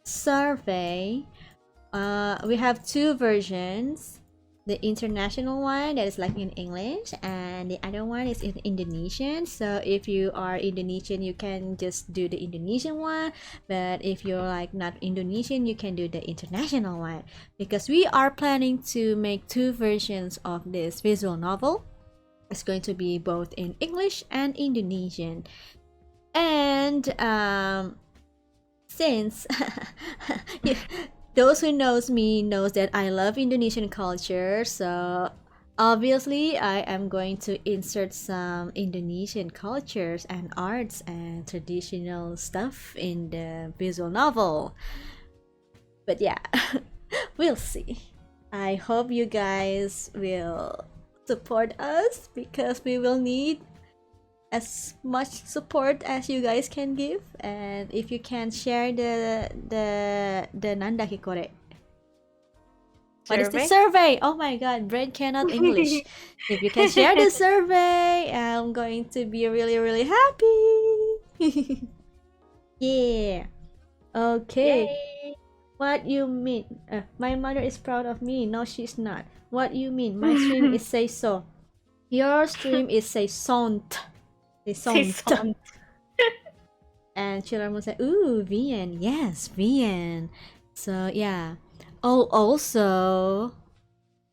survey. We have two versions, the international one that is like in English, and the other one is in Indonesian. So if you are Indonesian, you can just do the Indonesian one, but if you're like not Indonesian, you can do the international one, because we are planning to make two versions of this visual novel. It's going to be both in English and Indonesian. And since those who knows me knows that I love Indonesian culture, so obviously I am going to insert some Indonesian cultures and arts and traditional stuff in the visual novel. But yeah, we'll see. I hope you guys will support us, because we will need as much support as you guys can give. And if you can share the nandaki kore, what is the Survey? survey? Oh my god, Brain cannot English. If you can share the survey, I'm going to be really really happy. Yeah. Okay. Yay! What you mean? My mother is proud of me. No, she's not. What you mean? My stream is say so. Your stream is say sont. Say Say sont. something. And Chiller Moon said, "Ooh, VN, yes, VN." So yeah. Oh, also,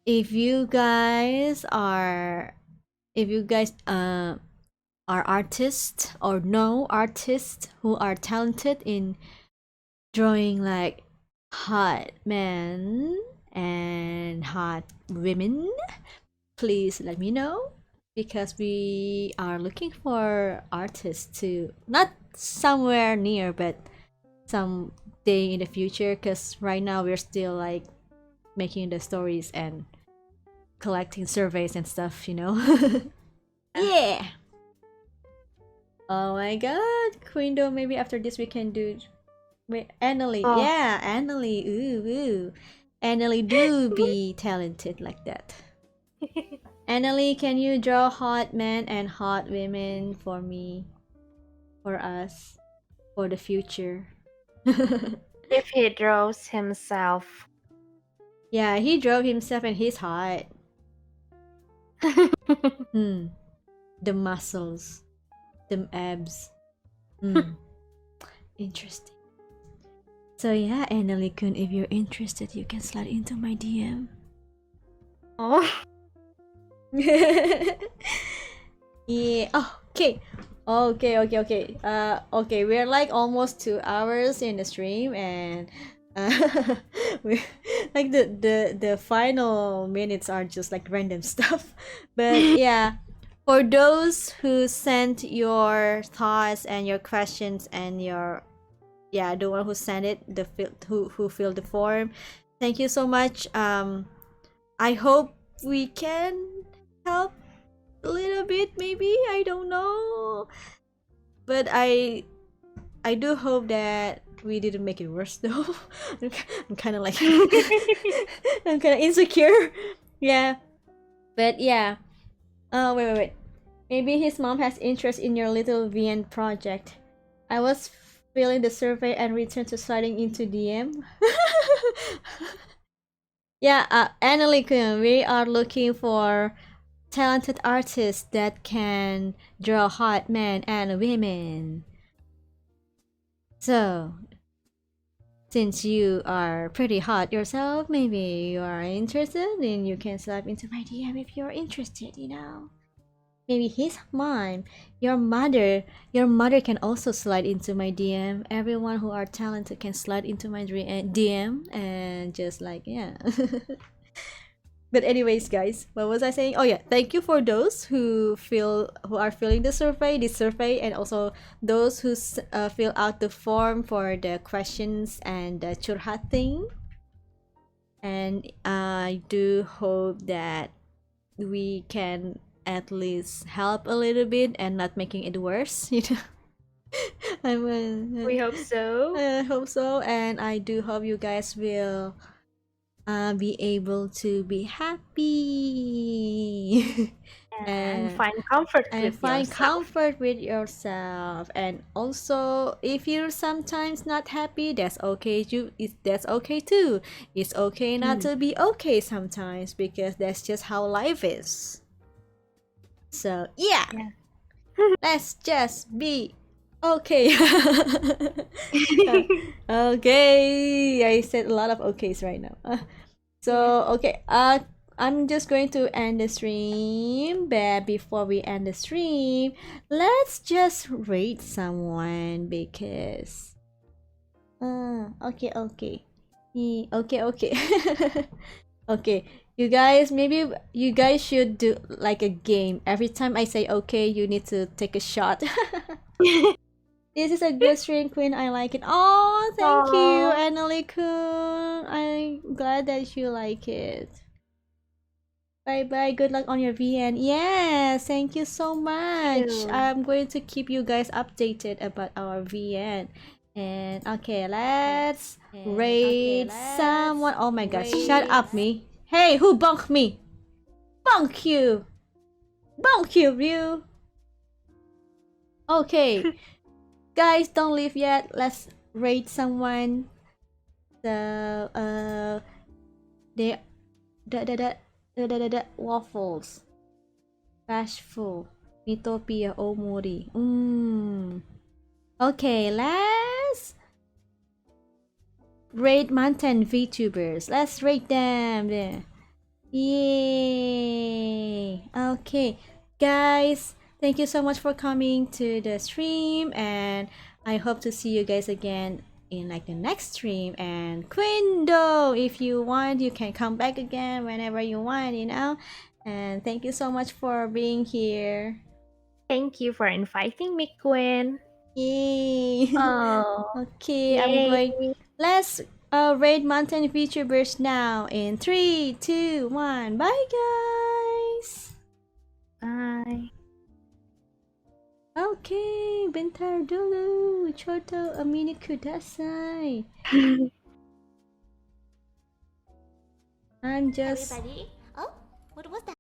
if you guys are, if you guys are artists or know artists who are talented in drawing like hot men and hot women, please let me know. because we are looking for artists to not somewhere near, but some day in the future. Because right now we're still like making the stories and collecting surveys and stuff, you know. Yeah. Oh my god, Queendom. Maybe after this we can do. Wait, Annalie. Oh, Yeah, Annalie. Ooh, ooh. Annalie do be talented like that. Annalie, can you draw hot men and hot women for me, for us, for the future? if he draws himself. Yeah, he drove himself and he's hot. Hmm. The muscles, the abs. Hmm. Interesting. So yeah, Annalie Kun, if you're interested, you can slide into my DM. Oh. Yeah. Oh, okay. Okay. Okay. We're like almost 2 hours in the stream, and we like the final minutes are just like random stuff. But yeah, for those who sent your thoughts and your questions and your the one who sent it, who filled the form, thank you so much. I hope we can help a little bit, maybe, I don't know, but I do hope that we didn't make it worse though. I'm kind of like I'm kind of insecure. Yeah, but yeah. Wait. Maybe his mom has interest in your little VN project. I was filling the survey and returned to sliding into DM. Yeah, Annalie Kun, we are looking for talented artists that can draw hot men and women. So, since you are pretty hot yourself, maybe you are interested, then you can slide into my DM if you're interested, you know. Maybe his mom, your mother can also slide into my DM. Everyone who are talented can slide into my DM and just like, yeah. But anyways, guys, what was I saying? Oh yeah, thank you for those who are filling this survey, and also those who fill out the form for the questions and the curhat thing. And I do hope that we can at least help a little bit and not making it worse. You know, We hope so. I hope so, and I do hope you guys will be able to be happy And and find comfort with find yourself. comfort with yourself. And also, if you're sometimes not happy, that's okay. That's okay too. It's okay not Mm. to be okay sometimes, because that's just how life is. So yeah, Yeah. let's just be okay. Okay, I said a lot of okays right now. Yeah. So okay, I'm just going to end the stream, but before we end the stream, let's just rate someone, because okay. Okay. Okay, you guys, maybe you guys should do like a game. Every time I say okay, you need to take a shot. This is a good stream, Queen. I like it. Oh, thank you, Aww. Annalie Kun. I'm glad that you like it. Bye bye. Good luck on your VN. Yes, thank you so much. You. I'm going to keep you guys updated about our VN. And okay, let's rate someone. Oh my gosh, shut up, me. Hey, who bonked me? Bonk you. Bonk you. Okay, guys, don't leave yet. Let's rate someone. So, they, waffles. Bashful. Mitopia Omori. Okay, let's rate mountain VTubers. Let's rate them. There. Yay! Okay, guys, thank you so much for coming to the stream, and I hope to see you guys again in like the next stream. And Quindo, if you want, you can come back again whenever you want, you know. And thank you so much for being here. Thank you for inviting me, Quinn. Yay! Oh, Okay, I'm yay. going. Let's rate mountain VTubers now in 3, 2, 1. Bye, guys! Bye. Okay, bentar dulu. Choto amini kudasai. I'm just Everybody? Oh, what was that?